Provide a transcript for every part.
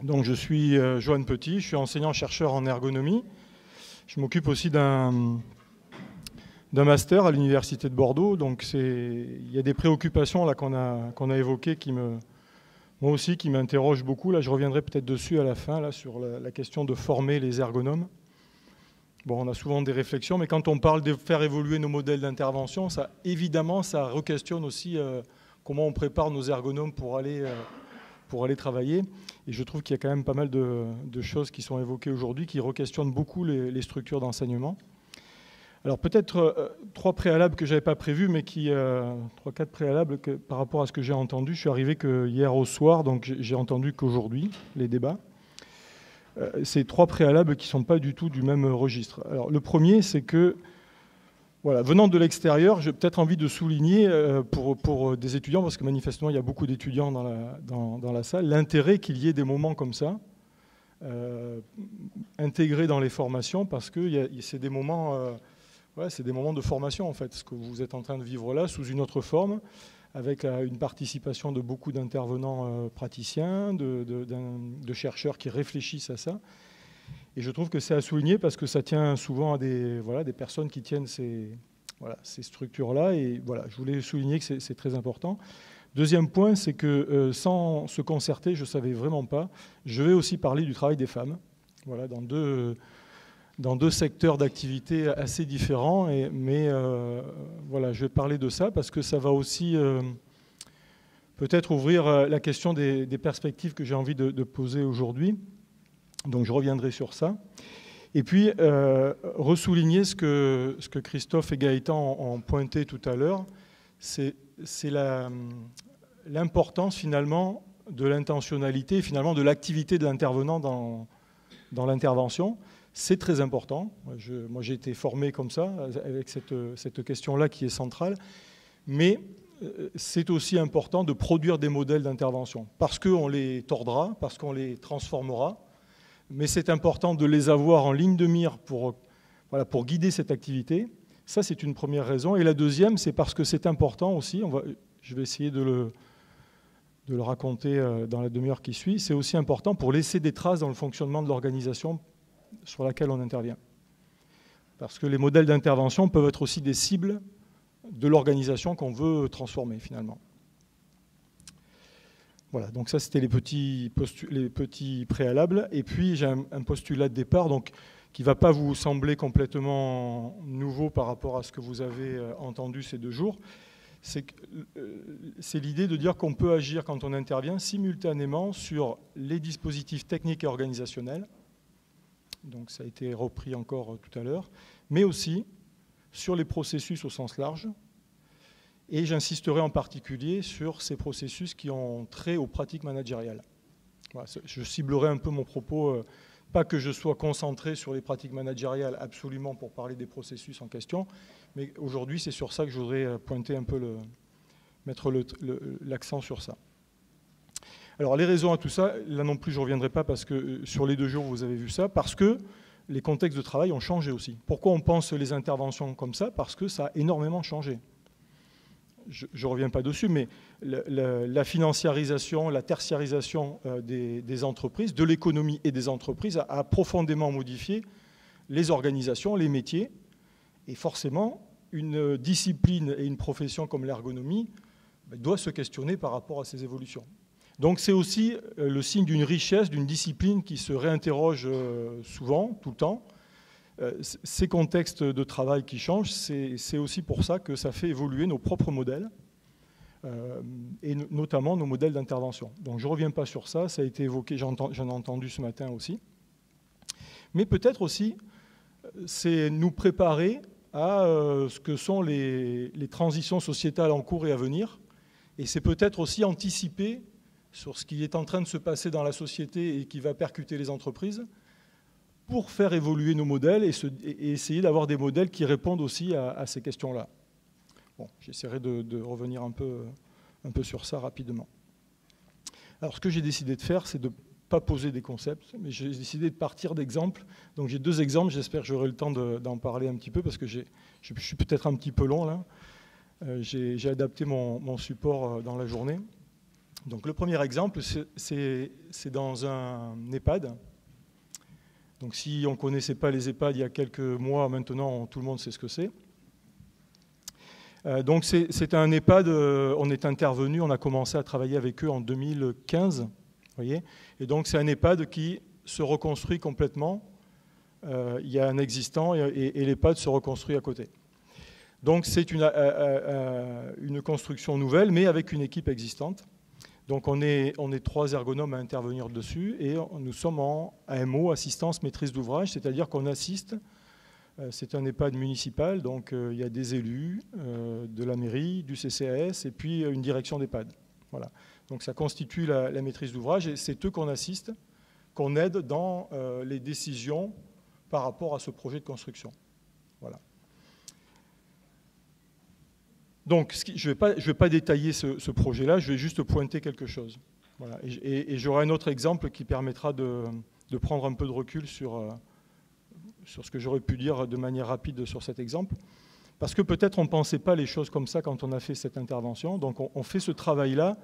Donc je suis Joanne Petit, je suis enseignant-chercheur en ergonomie. Je m'occupe aussi d'un master à l'Université de Bordeaux. Donc il y a des préoccupations là qu'on a évoquées moi aussi qui m'interrogent beaucoup. Là, je reviendrai peut-être dessus à la fin là, sur la question de former les ergonomes. Bon, on a souvent des réflexions, mais quand on parle de faire évoluer nos modèles d'intervention, évidemment, ça re-questionne aussi comment on prépare nos ergonomes pour aller travailler. Et je trouve qu'il y a quand même pas mal de choses qui sont évoquées aujourd'hui, qui re-questionnent beaucoup les structures d'enseignement. Alors peut-être 3 préalables que je n'avais pas prévus, mais 3-4 préalables par rapport à ce que j'ai entendu. Je suis arrivé que hier au soir, donc j'ai entendu qu'aujourd'hui, les débats. Ces 3 préalables qui ne sont pas du tout du même registre. Alors, le premier, c'est que, voilà, venant de l'extérieur, j'ai peut-être envie de souligner pour des étudiants, parce que manifestement, il y a beaucoup d'étudiants dans la salle, l'intérêt qu'il y ait des moments comme ça, intégrés dans les formations, parce que c'est des moments de formation, en fait, ce que vous êtes en train de vivre là, sous une autre forme, avec une participation de beaucoup d'intervenants praticiens, de chercheurs qui réfléchissent à ça. Et je trouve que c'est à souligner parce que ça tient souvent à des personnes qui tiennent ces structures-là. Et voilà, je voulais souligner que c'est très important. Deuxième point, c'est que sans se concerter, je ne savais vraiment pas, je vais aussi parler du travail des femmes, voilà, dans deux secteurs d'activité assez différents, mais voilà, je vais parler de ça parce que ça va aussi peut-être ouvrir la question des perspectives que j'ai envie de poser aujourd'hui. Donc je reviendrai sur ça. Et puis, ressouligner ce que Christophe et Gaëtan ont pointé tout à l'heure, c'est l'importance finalement de l'intentionnalité, finalement de l'activité de l'intervenant dans l'intervention. C'est très important. Moi, j'ai été formé comme ça, avec cette question-là qui est centrale. Mais c'est aussi important de produire des modèles d'intervention, parce qu'on les tordra, parce qu'on les transformera. Mais c'est important de les avoir en ligne de mire pour guider cette activité. Ça, c'est une première raison. Et la deuxième, c'est parce que c'est important aussi, je vais essayer de le raconter dans la demi-heure qui suit, c'est aussi important pour laisser des traces dans le fonctionnement de l'organisation sur laquelle on intervient. Parce que les modèles d'intervention peuvent être aussi des cibles de l'organisation qu'on veut transformer finalement. Voilà, donc ça c'était les petits préalables. Et puis j'ai un postulat de départ donc, qui ne va pas vous sembler complètement nouveau par rapport à ce que vous avez entendu ces 2 jours. C'est l'idée de dire qu'on peut agir quand on intervient simultanément sur les dispositifs techniques et organisationnels. Donc ça a été repris encore tout à l'heure, mais aussi sur les processus au sens large. Et j'insisterai en particulier sur ces processus qui ont trait aux pratiques managériales. Voilà, je ciblerai un peu mon propos, pas que je sois concentré sur les pratiques managériales absolument pour parler des processus en question, mais aujourd'hui c'est sur ça que je voudrais pointer un peu, mettre l'accent sur ça. Alors les raisons à tout ça, là non plus je ne reviendrai pas parce que sur les 2 jours vous avez vu ça, parce que les contextes de travail ont changé aussi. Pourquoi on pense les interventions comme ça? Parce que ça a énormément changé. Je ne reviens pas dessus, mais la financiarisation, la tertiarisation des entreprises, de l'économie et des entreprises a profondément modifié les organisations, les métiers, et forcément une discipline et une profession comme l'ergonomie doit se questionner par rapport à ces évolutions. Donc c'est aussi le signe d'une richesse, d'une discipline qui se réinterroge souvent, tout le temps. Ces contextes de travail qui changent, c'est aussi pour ça que ça fait évoluer nos propres modèles, et notamment nos modèles d'intervention. Donc je ne reviens pas sur ça, ça a été évoqué, j'en ai entendu ce matin aussi. Mais peut-être aussi, c'est nous préparer à ce que sont les transitions sociétales en cours et à venir, et c'est peut-être aussi anticiper sur ce qui est en train de se passer dans la société et qui va percuter les entreprises pour faire évoluer nos modèles et essayer d'avoir des modèles qui répondent aussi à ces questions-là. Bon, j'essaierai de revenir un peu sur ça rapidement. Alors, ce que j'ai décidé de faire, c'est de ne pas poser des concepts, mais j'ai décidé de partir d'exemples. Donc, j'ai 2 exemples, j'espère que j'aurai le temps d'en parler un petit peu, parce que je suis peut-être un petit peu long, là. J'ai adapté mon support dans la journée. Donc le premier exemple, c'est dans un EHPAD. Donc si on ne connaissait pas les EHPAD il y a quelques mois, maintenant tout le monde sait ce que c'est. Donc c'est un EHPAD, on est intervenu, on a commencé à travailler avec eux en 2015. Voyez, et donc c'est un EHPAD qui se reconstruit complètement. Il y a un existant et l'EHPAD se reconstruit à côté. Donc c'est une construction nouvelle, mais avec une équipe existante. Donc on est 3 ergonomes à intervenir dessus et nous sommes en AMO, assistance maîtrise d'ouvrage, c'est-à-dire qu'on assiste, c'est un EHPAD municipal, donc il y a des élus de la mairie, du CCAS et puis une direction d'EHPAD. Voilà. Donc ça constitue la maîtrise d'ouvrage et c'est eux qu'on assiste, qu'on aide dans les décisions par rapport à ce projet de construction. Voilà. Donc, je ne vais pas détailler ce projet-là, je vais juste pointer quelque chose. Voilà. Et j'aurai un autre exemple qui permettra de prendre un peu de recul sur ce que j'aurais pu dire de manière rapide sur cet exemple. Parce que peut-être on ne pensait pas les choses comme ça quand on a fait cette intervention. Donc, on fait ce travail-là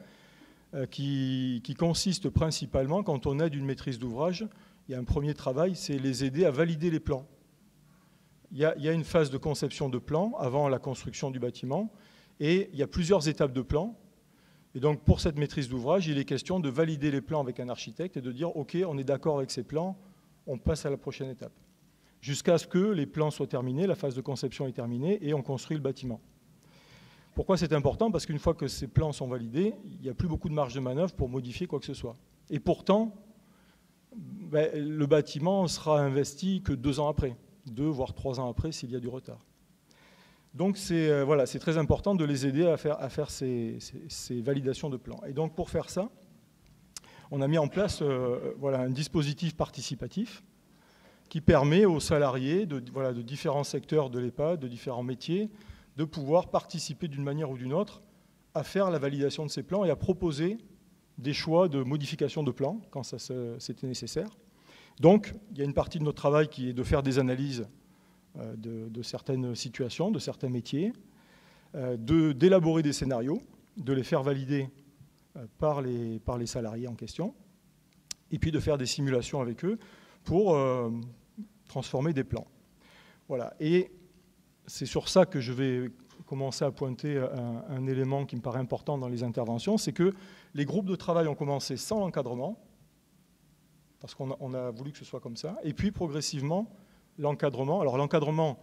qui consiste principalement, quand on aide une maîtrise d'ouvrage, il y a un premier travail, c'est les aider à valider les plans. Il y a une phase de conception de plan avant la construction du bâtiment et il y a plusieurs étapes de plan. Et donc pour cette maîtrise d'ouvrage, il est question de valider les plans avec un architecte et de dire « Ok, on est d'accord avec ces plans, on passe à la prochaine étape ». Jusqu'à ce que les plans soient terminés, la phase de conception est terminée et on construit le bâtiment. Pourquoi c'est important? Parce qu'une fois que ces plans sont validés, il n'y a plus beaucoup de marge de manœuvre pour modifier quoi que ce soit. Et pourtant, le bâtiment sera investi que 2 ans après. 2 voire 3 ans après s'il y a du retard. Donc c'est voilà, très important de les aider à faire ces validations de plans. Et donc pour faire ça, on a mis en place voilà, un dispositif participatif qui permet aux salariés de différents secteurs de l'EHPAD, de différents métiers, de pouvoir participer d'une manière ou d'une autre à faire la validation de ces plans et à proposer des choix de modification de plans quand c'était nécessaire. Donc, il y a une partie de notre travail qui est de faire des analyses de certaines situations, de certains métiers, d'élaborer des scénarios, de les faire valider par les salariés en question, et puis de faire des simulations avec eux pour transformer des plans. Voilà. Et c'est sur ça que je vais commencer à pointer un élément qui me paraît important dans les interventions, c'est que les groupes de travail ont commencé sans encadrement, parce qu'on a voulu que ce soit comme ça. Et puis, progressivement, l'encadrement. Alors, l'encadrement,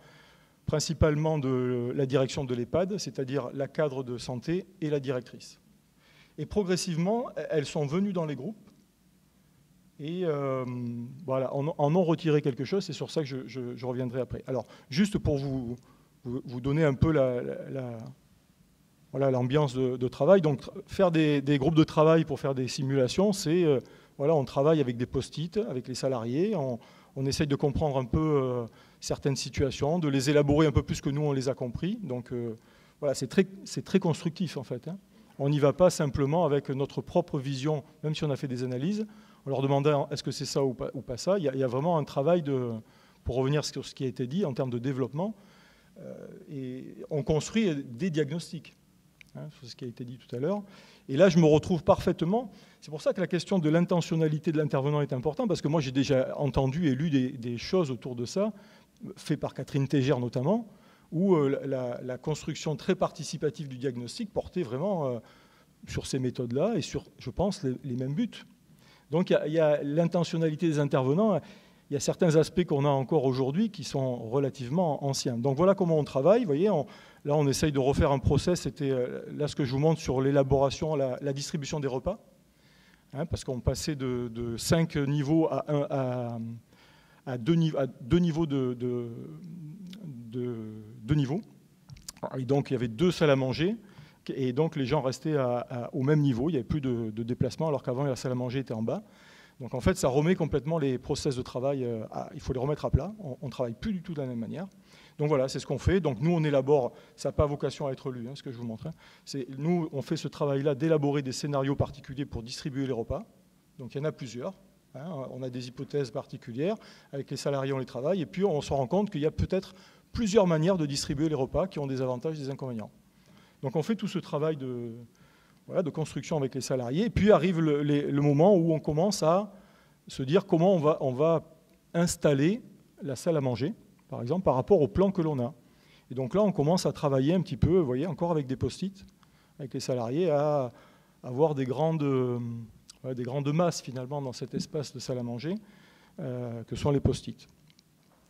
principalement de la direction de l'EHPAD, c'est-à-dire la cadre de santé et la directrice. Et progressivement, elles sont venues dans les groupes et voilà, en ont retiré quelque chose. C'est sur ça que je reviendrai après. Alors, juste pour vous donner un peu voilà, l'ambiance de travail. Donc, faire des groupes de travail pour faire des simulations, c'est... Voilà, on travaille avec des post-it, avec les salariés, on essaye de comprendre un peu certaines situations, de les élaborer un peu plus que nous, on les a compris. Donc voilà, c'est très constructif en fait. Hein. On n'y va pas simplement avec notre propre vision, même si on a fait des analyses, en leur demandant est-ce que c'est ça ou pas ça. Il y a vraiment un travail pour revenir sur ce qui a été dit en termes de développement, et on construit des diagnostics. Sur ce qui a été dit tout à l'heure. Et là, je me retrouve parfaitement. C'est pour ça que la question de l'intentionnalité de l'intervenant est importante, parce que moi, j'ai déjà entendu et lu des choses autour de ça, fait par Catherine Tégère notamment, où la construction très participative du diagnostic portait vraiment sur ces méthodes-là et sur, je pense, les mêmes buts. Donc, il y a l'intentionnalité des intervenants. Il y a certains aspects qu'on a encore aujourd'hui qui sont relativement anciens. Donc voilà comment on travaille. Vous voyez, là, on essaye de refaire un process. C'était là ce que je vous montre sur l'élaboration, la distribution des repas. Hein, parce qu'on passait de 5 niveaux à 2 niveaux de niveaux. Et donc, il y avait 2 salles à manger. Et donc, les gens restaient au même niveau. Il n'y avait plus de déplacement, alors qu'avant, la salle à manger était en bas. Donc en fait, ça remet complètement les process de travail, il faut les remettre à plat, on ne travaille plus du tout de la même manière. Donc voilà, c'est ce qu'on fait. Donc nous, on élabore, ça n'a pas vocation à être lu, hein, ce que je vous montre. Hein. Nous, on fait ce travail-là d'élaborer des scénarios particuliers pour distribuer les repas. Donc il y en a plusieurs. Hein. On a des hypothèses particulières, avec les salariés, on les travaille, et puis on se rend compte qu'il y a peut-être plusieurs manières de distribuer les repas qui ont des avantages et des inconvénients. Donc on fait tout ce travail voilà, de construction avec les salariés. Et puis arrive le moment où on commence à se dire comment on va installer la salle à manger, par exemple, par rapport au plan que l'on a. Et donc là, on commence à travailler un petit peu, vous voyez, encore avec des post-it, avec les salariés, à avoir des grandes masses, finalement, dans cet espace de salle à manger, que sont les post-it.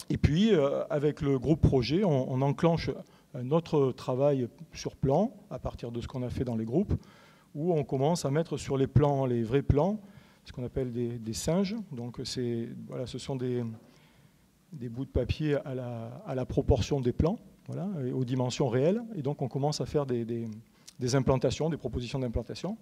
Et puis, avec le groupe projet, on enclenche un autre travail sur plan, à partir de ce qu'on a fait dans les groupes, où on commence à mettre sur les plans, les vrais plans, ce qu'on appelle des singes. Donc, voilà, ce sont des bouts de papier à la proportion des plans, voilà, et aux dimensions réelles. Et donc, on commence à faire des implantations, des propositions d'implantation.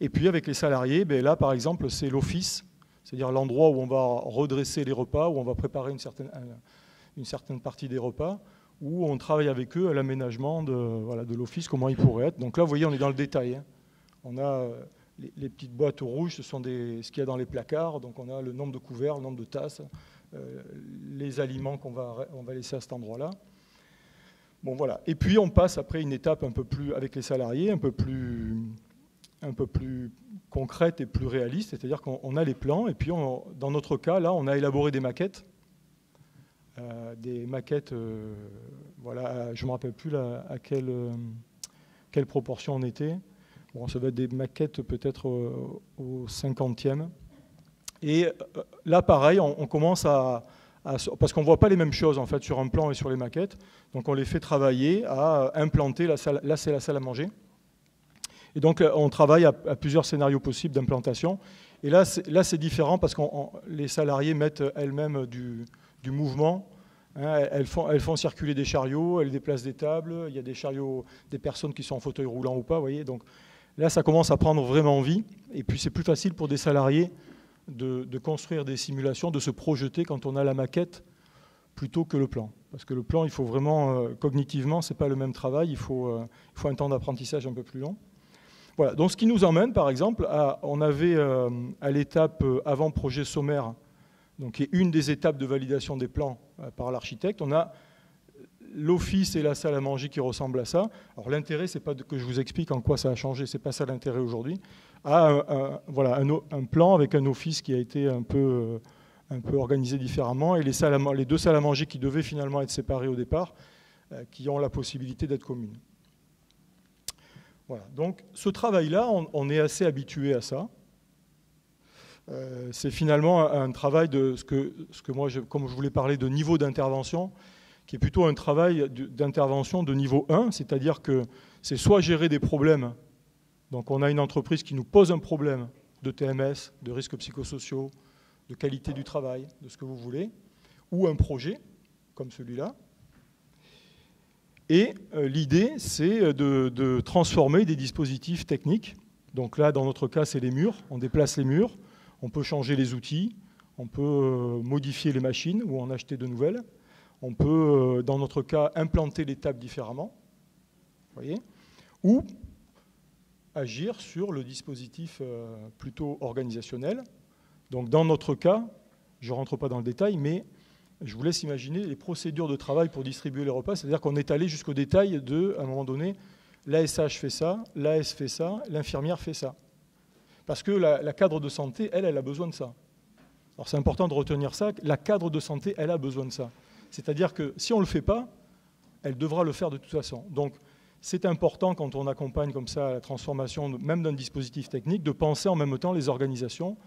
Et puis, avec les salariés, ben là, par exemple, c'est l'office, c'est-à-dire l'endroit où on va redresser les repas, où on va préparer une certaine partie des repas, où on travaille avec eux à l'aménagement de l'office, comment il pourrait être. Donc là, vous voyez, on est dans le détail. Hein. On a les petites boîtes rouges, ce sont ce qu'il y a dans les placards. Donc on a le nombre de couverts, le nombre de tasses, les aliments qu'on va laisser à cet endroit-là. Bon, voilà. Et puis on passe après une étape un peu plus, avec les salariés, un peu plus concrète et plus réaliste, c'est-à-dire qu'on a les plans, et puis dans notre cas, là, on a élaboré des maquettes. Voilà, je ne me rappelle plus à quelle proportion on était. Bon, ça va être des maquettes peut-être au 50e. Et là, pareil, on commence parce qu'on ne voit pas les mêmes choses en fait sur un plan et sur les maquettes. Donc on les fait travailler à implanter la salle. Là, c'est la salle à manger. Et donc on travaille à plusieurs scénarios possibles d'implantation. Et là, c'est différent parce que les salariés mettent elles-mêmes du mouvement. Hein, elles font circuler des chariots, elles déplacent des tables. Il y a des chariots, des personnes qui sont en fauteuil roulant ou pas. Vous voyez, donc là, ça commence à prendre vraiment vie. Et puis c'est plus facile pour des salariés de construire des simulations, de se projeter quand on a la maquette plutôt que le plan. Parce que le plan, il faut vraiment, cognitivement, ce n'est pas le même travail, il faut un temps d'apprentissage un peu plus long. Voilà, donc ce qui nous emmène, par exemple, on avait à l'étape avant-projet sommaire, donc qui est une des étapes de validation des plans par l'architecte, on a l'office et la salle à manger qui ressemblent à ça. Alors l'intérêt, c'est pas que je vous explique en quoi ça a changé, c'est pas ça l'intérêt aujourd'hui. Voilà, un plan avec un office qui a été un peu organisé différemment, et les deux salles à manger qui devaient finalement être séparées au départ, qui ont la possibilité d'être communes. Voilà. Donc ce travail-là, on est assez habitué à ça. C'est finalement un travail de ce que moi, comme je voulais parler de niveau d'intervention, qui est plutôt un travail d'intervention de niveau 1, c'est-à-dire que c'est soit gérer des problèmes. Donc on a une entreprise qui nous pose un problème de TMS, de risques psychosociaux, de qualité du travail, de ce que vous voulez, ou un projet comme celui-là. Et l'idée, c'est de transformer des dispositifs techniques. Donc là, dans notre cas, c'est les murs. On déplace les murs, on peut changer les outils, on peut modifier les machines ou en acheter de nouvelles. On peut, dans notre cas, implanter les tables différemment, voyez, ou agir sur le dispositif plutôt organisationnel. Donc dans notre cas, je ne rentre pas dans le détail, mais je vous laisse imaginer les procédures de travail pour distribuer les repas. C'est-à-dire qu'on est allé jusqu'au détail à un moment donné, l'ASH fait ça, l'AS fait ça, l'infirmière fait ça. Parce que la cadre de santé, elle a besoin de ça. Alors c'est important de retenir ça, la cadre de santé, elle a besoin de ça. C'est-à-dire que si on ne le fait pas, elle devra le faire de toute façon. Donc c'est important quand on accompagne comme ça la transformation même d'un dispositif technique, de penser en même temps les organisations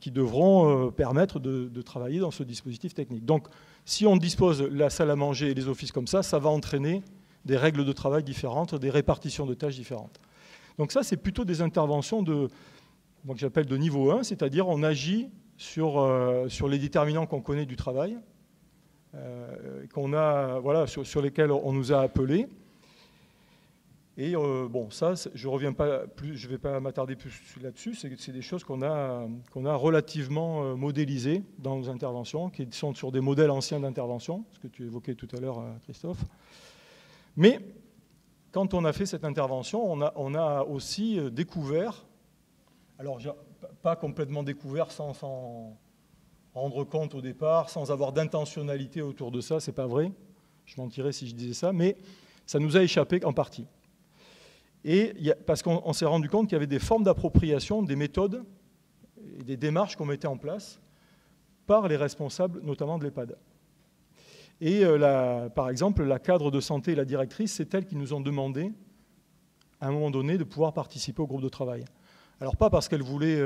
qui devront permettre de travailler dans ce dispositif technique. Donc si on dispose la salle à manger et les offices comme ça va entraîner des règles de travail différentes, des répartitions de tâches différentes. Donc ça, c'est plutôt des interventions que j'appelle de niveau 1, c'est-à-dire on agit sur les déterminants qu'on connaît du travail, sur lesquels on nous a appelés. Et ça, je ne vais pas m'attarder plus là-dessus, c'est des choses qu'on a relativement modélisées dans nos interventions, qui sont sur des modèles anciens d'intervention, ce que tu évoquais tout à l'heure, Christophe. Mais quand on a fait cette intervention, on a aussi découvert, alors pas complètement découvert sans rendre compte au départ, sans avoir d'intentionnalité autour de ça, c'est pas vrai, je mentirais si je disais ça, mais ça nous a échappé en partie. Et parce qu'on s'est rendu compte qu'il y avait des formes d'appropriation, des méthodes et des démarches qu'on mettait en place par les responsables, notamment de l'EHPAD. Et par exemple, la cadre de santé et la directrice, c'est elles qui nous ont demandé, à un moment donné, de pouvoir participer au groupe de travail. Alors pas parce qu'elles voulaient,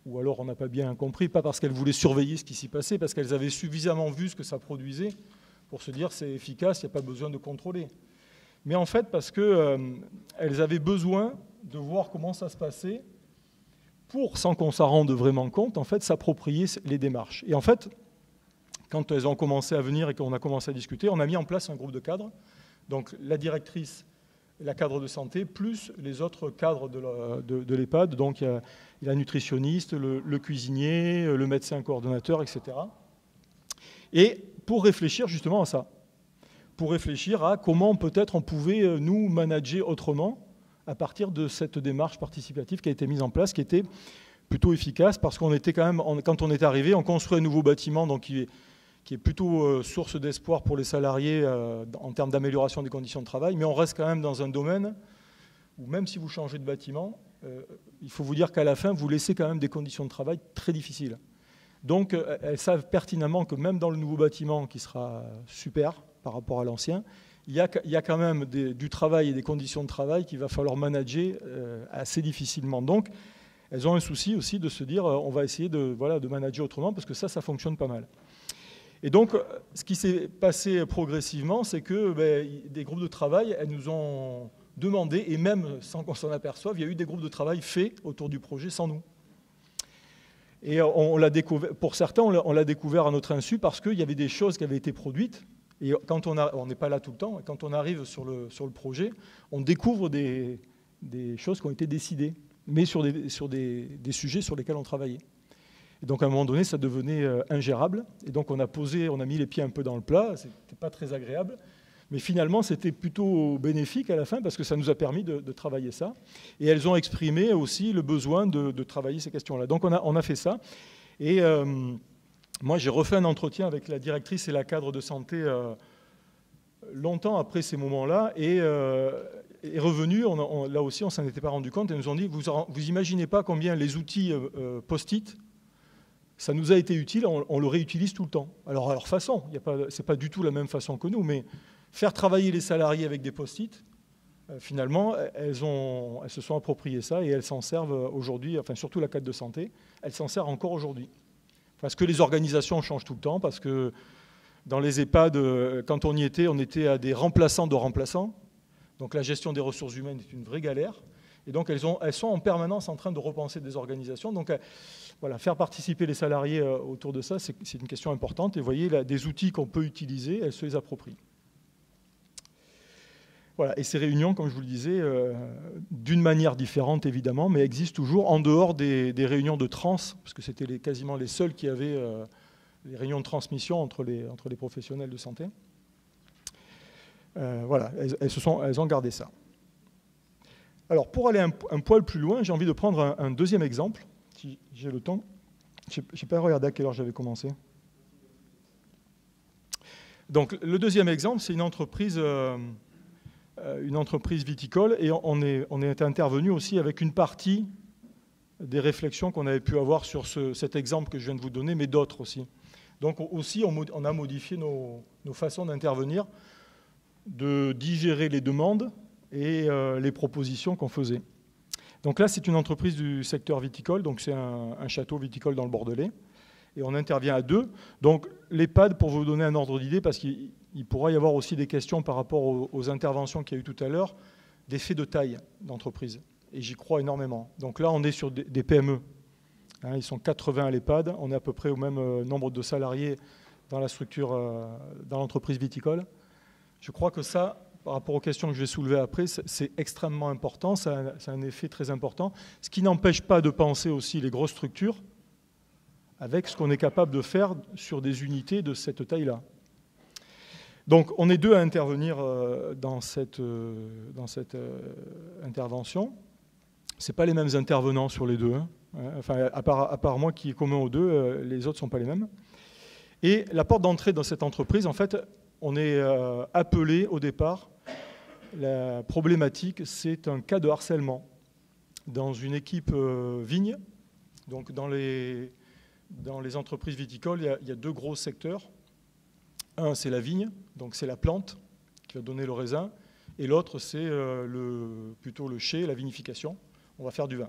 ou alors on n'a pas bien compris, pas parce qu'elles voulaient surveiller ce qui s'y passait, parce qu'elles avaient suffisamment vu ce que ça produisait pour se dire c'est efficace, il n'y a pas besoin de contrôler. Mais en fait parce qu'elles avaient besoin de voir comment ça se passait pour, sans qu'on s'en rende vraiment compte, en fait, s'approprier les démarches. Et en fait, quand elles ont commencé à venir et qu'on a commencé à discuter, on a mis en place un groupe de cadres, donc la directrice, la cadre de santé, plus les autres cadres de l'EHPAD, donc il y a la nutritionniste, le cuisinier, le médecin coordonnateur, etc. Et pour réfléchir justement à ça, pour réfléchir à comment peut-être on pouvait nous manager autrement à partir de cette démarche participative qui a été mise en place, qui était plutôt efficace, parce qu'on était quand même, quand on est arrivé, on construit un nouveau bâtiment donc qui est plutôt source d'espoir pour les salariés en termes d'amélioration des conditions de travail, mais on reste quand même dans un domaine où même si vous changez de bâtiment, il faut vous dire qu'à la fin, vous laissez quand même des conditions de travail très difficiles. Donc, elles savent pertinemment que même dans le nouveau bâtiment, qui sera super par rapport à l'ancien, il y a quand même du travail et des conditions de travail qu'il va falloir manager assez difficilement. Donc, elles ont un souci aussi de se dire on va essayer de manager autrement, parce que ça fonctionne pas mal. Et donc, ce qui s'est passé progressivement, c'est que des groupes de travail, elles nous ont demandé, et même sans qu'on s'en aperçoive, il y a eu des groupes de travail faits autour du projet sans nous. Et on l'a découvert, pour certains, on l'a découvert à notre insu parce qu'il y avait des choses qui avaient été produites. Et quand on n'est pas là tout le temps, et quand on arrive sur le projet, on découvre des choses qui ont été décidées, mais sur des sujets sur lesquels on travaillait. Et donc à un moment donné, ça devenait ingérable. Et donc on a mis les pieds un peu dans le plat. C'était pas très agréable, mais finalement c'était plutôt bénéfique à la fin parce que ça nous a permis de travailler ça. Et elles ont exprimé aussi le besoin de travailler ces questions-là. Donc on a fait ça. Et moi j'ai refait un entretien avec la directrice et la cadre de santé longtemps après ces moments-là. Et est revenu, là aussi on s'en était pas rendu compte. Elles nous ont dit vous imaginez pas combien les outils post-it, ça nous a été utile, on le réutilise tout le temps. Alors à leur façon, c'est pas du tout la même façon que nous, mais faire travailler les salariés avec des post-it, finalement, elles se sont appropriées ça et elles s'en servent aujourd'hui, enfin surtout la cadre de santé, elle s'en sert encore aujourd'hui. Parce que les organisations changent tout le temps, parce que dans les EHPAD, quand on y était, on était à des remplaçants de remplaçants. Donc la gestion des ressources humaines est une vraie galère. Et donc elles sont en permanence en train de repenser des organisations. Donc voilà, faire participer les salariés autour de ça, c'est une question importante. Et vous voyez, là, des outils qu'on peut utiliser, elles se les approprient. Voilà, et ces réunions, comme je vous le disais, d'une manière différente évidemment, mais existent toujours en dehors des réunions de trans, parce que c'était quasiment les seuls qui avaient les réunions de transmission entre les professionnels de santé. Voilà, elles ont gardé ça. Alors, pour aller un poil plus loin, j'ai envie de prendre un deuxième exemple, si j'ai le temps. Je n'ai pas regardé à quelle heure j'avais commencé. Donc, le deuxième exemple, c'est une entreprise viticole, et on est intervenu aussi avec une partie des réflexions qu'on avait pu avoir sur cet exemple que je viens de vous donner, mais d'autres aussi. Donc, aussi, on a modifié nos façons d'intervenir, de digérer les demandes et les propositions qu'on faisait. Donc là, c'est une entreprise du secteur viticole, donc c'est un château viticole dans le Bordelais, et on intervient à deux. Donc l'EHPAD, pour vous donner un ordre d'idée, parce qu'il pourra y avoir aussi des questions par rapport aux interventions qu'il y a eu tout à l'heure, des faits de taille d'entreprise, et j'y crois énormément. Donc là, on est sur des PME. Hein, ils sont 80 à l'EHPAD, on est à peu près au même nombre de salariés dans la structure, dans l'entreprise viticole. Je crois que ça, par rapport aux questions que je vais soulever après, c'est extrêmement important, ça a un effet très important, ce qui n'empêche pas de penser aussi les grosses structures avec ce qu'on est capable de faire sur des unités de cette taille-là. Donc on est deux à intervenir dans cette intervention. Ce n'est pas les mêmes intervenants sur les deux. Hein. Enfin, à part moi qui est commun aux deux, les autres ne sont pas les mêmes. Et la porte d'entrée dans cette entreprise, en fait, on est appelé au départ la problématique, c'est un cas de harcèlement dans une équipe vigne. Donc dans les entreprises viticoles, il y a deux gros secteurs. Un, c'est la vigne, donc c'est la plante qui va donner le raisin. Et l'autre, c'est plutôt le chai, la vinification. On va faire du vin.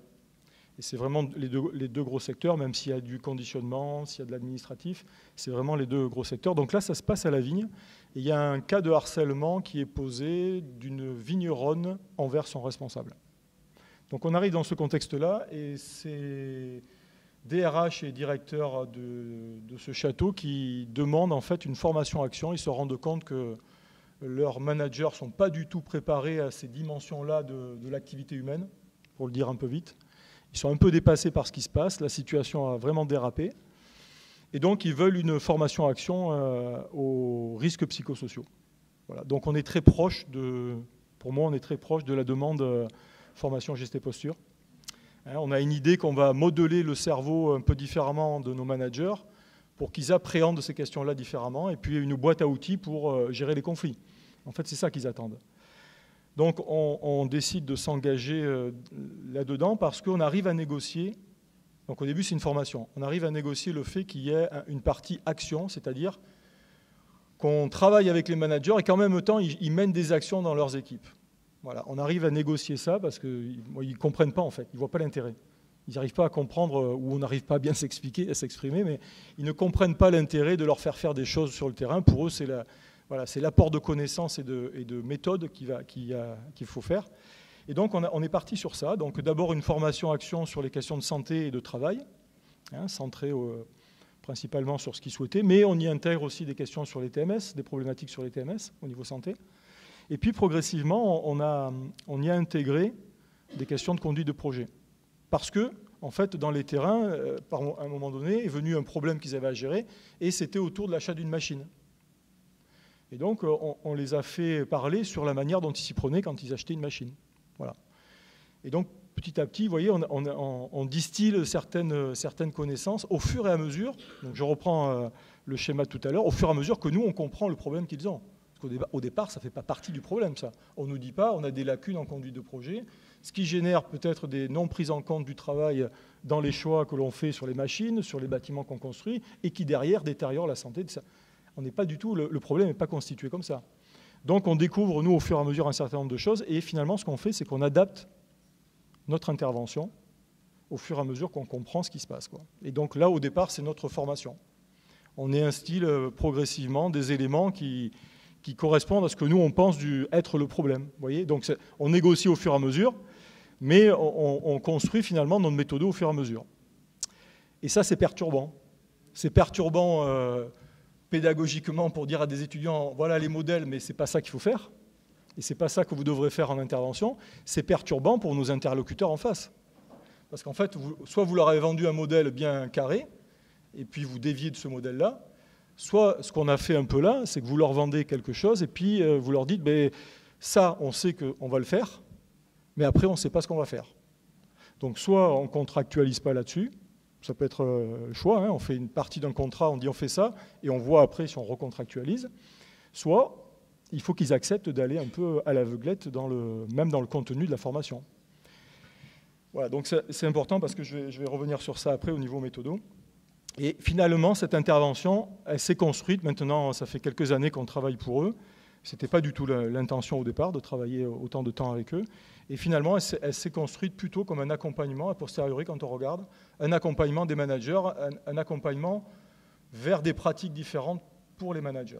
Et c'est vraiment les deux gros secteurs, même s'il y a du conditionnement, s'il y a de l'administratif, c'est vraiment les deux gros secteurs. Donc là, ça se passe à la vigne. Et il y a un cas de harcèlement qui est posé d'une vigneronne envers son responsable. Donc on arrive dans ce contexte-là, et c'est DRH et directeur de ce château qui demandent en fait une formation action. Ils se rendent compte que leurs managers ne sont pas du tout préparés à ces dimensions-là de l'activité humaine, pour le dire un peu vite. Ils sont un peu dépassés par ce qui se passe, la situation a vraiment dérapé. Et donc, ils veulent une formation action aux risques psychosociaux. Voilà. Donc, on est très proche pour moi, on est très proche de la demande formation geste et posture. Hein, on a une idée qu'on va modeler le cerveau un peu différemment de nos managers pour qu'ils appréhendent ces questions-là différemment, et puis une boîte à outils pour gérer les conflits. En fait, c'est ça qu'ils attendent. Donc, on décide de s'engager là-dedans parce qu'on arrive à négocier. Donc, au début, c'est une formation. On arrive à négocier le fait qu'il y ait une partie action, c'est-à-dire qu'on travaille avec les managers et qu'en même temps, ils mènent des actions dans leurs équipes. Voilà, on arrive à négocier ça parce qu'ils ne comprennent pas, en fait. Ils ne voient pas l'intérêt. Ils n'arrivent pas à comprendre, ou on n'arrive pas à bien s'exprimer, mais ils ne comprennent pas l'intérêt de leur faire des choses sur le terrain. Pour eux, c'est l'apport de connaissances et de méthodes qu'il faut faire. Et donc, on est parti sur ça. Donc, d'abord, une formation action sur les questions de santé et de travail, hein, centrée principalement sur ce qu'ils souhaitaient, mais on y intègre aussi des questions sur les TMS, des problématiques sur les TMS au niveau santé. Et puis, progressivement, on y a intégré des questions de conduite de projet. Parce que, en fait, dans les terrains, à un moment donné, est venu un problème qu'ils avaient à gérer, et c'était autour de l'achat d'une machine. Et donc, on les a fait parler sur la manière dont ils s'y prenaient quand ils achetaient une machine. Voilà. Et donc, petit à petit, vous voyez, on distille certaines connaissances au fur et à mesure. Donc, je reprends le schéma de tout à l'heure, au fur et à mesure que nous, on comprend le problème qu'ils ont. Parce qu'au départ, ça ne fait pas partie du problème, ça. On ne nous dit pas, on a des lacunes en conduite de projet, ce qui génère peut-être des non-prises en compte du travail dans les choix que l'on fait sur les machines, sur les bâtiments qu'on construit, et qui, derrière, détériore la santé de ça. On n'est pas du tout, le problème n'est pas constitué comme ça. Donc on découvre, nous, au fur et à mesure, un certain nombre de choses, et finalement, ce qu'on fait, c'est qu'on adapte notre intervention au fur et à mesure qu'on comprend ce qui se passe, quoi. Et donc là, au départ, c'est notre formation. On instille progressivement des éléments qui correspondent à ce que nous, on pense être le problème. Vous voyez, donc on négocie au fur et à mesure, mais on construit finalement notre méthode au fur et à mesure. Et ça, c'est perturbant. C'est perturbant pédagogiquement pour dire à des étudiants, voilà les modèles, mais ce n'est pas ça qu'il faut faire. Et ce n'est pas ça que vous devrez faire en intervention. C'est perturbant pour nos interlocuteurs en face. Parce qu'en fait, soit vous leur avez vendu un modèle bien carré, et puis vous déviez de ce modèle-là, soit ce qu'on a fait un peu là, c'est que vous leur vendez quelque chose, et puis vous leur dites, ben, ça, on sait qu'on va le faire, mais après, on ne sait pas ce qu'on va faire. Donc, soit on ne contractualise pas là-dessus, ça peut être le choix, hein, on fait une partie d'un contrat, on dit on fait ça, et on voit après si on recontractualise, soit il faut qu'ils acceptent d'aller un peu à l'aveuglette, même dans le contenu de la formation. Voilà, donc c'est important parce que je vais revenir sur ça après au niveau méthodo. Et finalement, cette intervention, elle s'est construite. Maintenant, ça fait quelques années qu'on travaille pour eux. Ce n'était pas du tout l'intention au départ de travailler autant de temps avec eux. Et finalement, elle s'est construite plutôt comme un accompagnement, a posteriori, quand on regarde, un accompagnement des managers, un accompagnement vers des pratiques différentes pour les managers.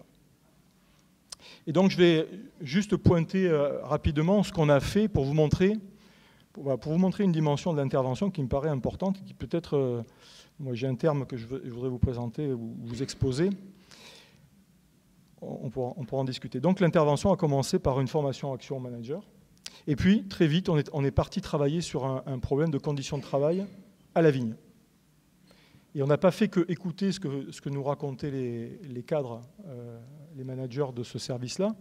Et donc, je vais juste pointer rapidement ce qu'on a fait pour vous montrer une dimension de l'intervention qui me paraît importante, qui peut-être... moi, j'ai un terme que je voudrais vous présenter, vous exposer. On pourra en discuter. Donc, l'intervention a commencé par une formation action manager. Et puis, très vite, on est parti travailler sur un problème de conditions de travail à la vigne. Et on n'a pas fait que écouter ce que nous racontaient les cadres, les managers de ce service-là.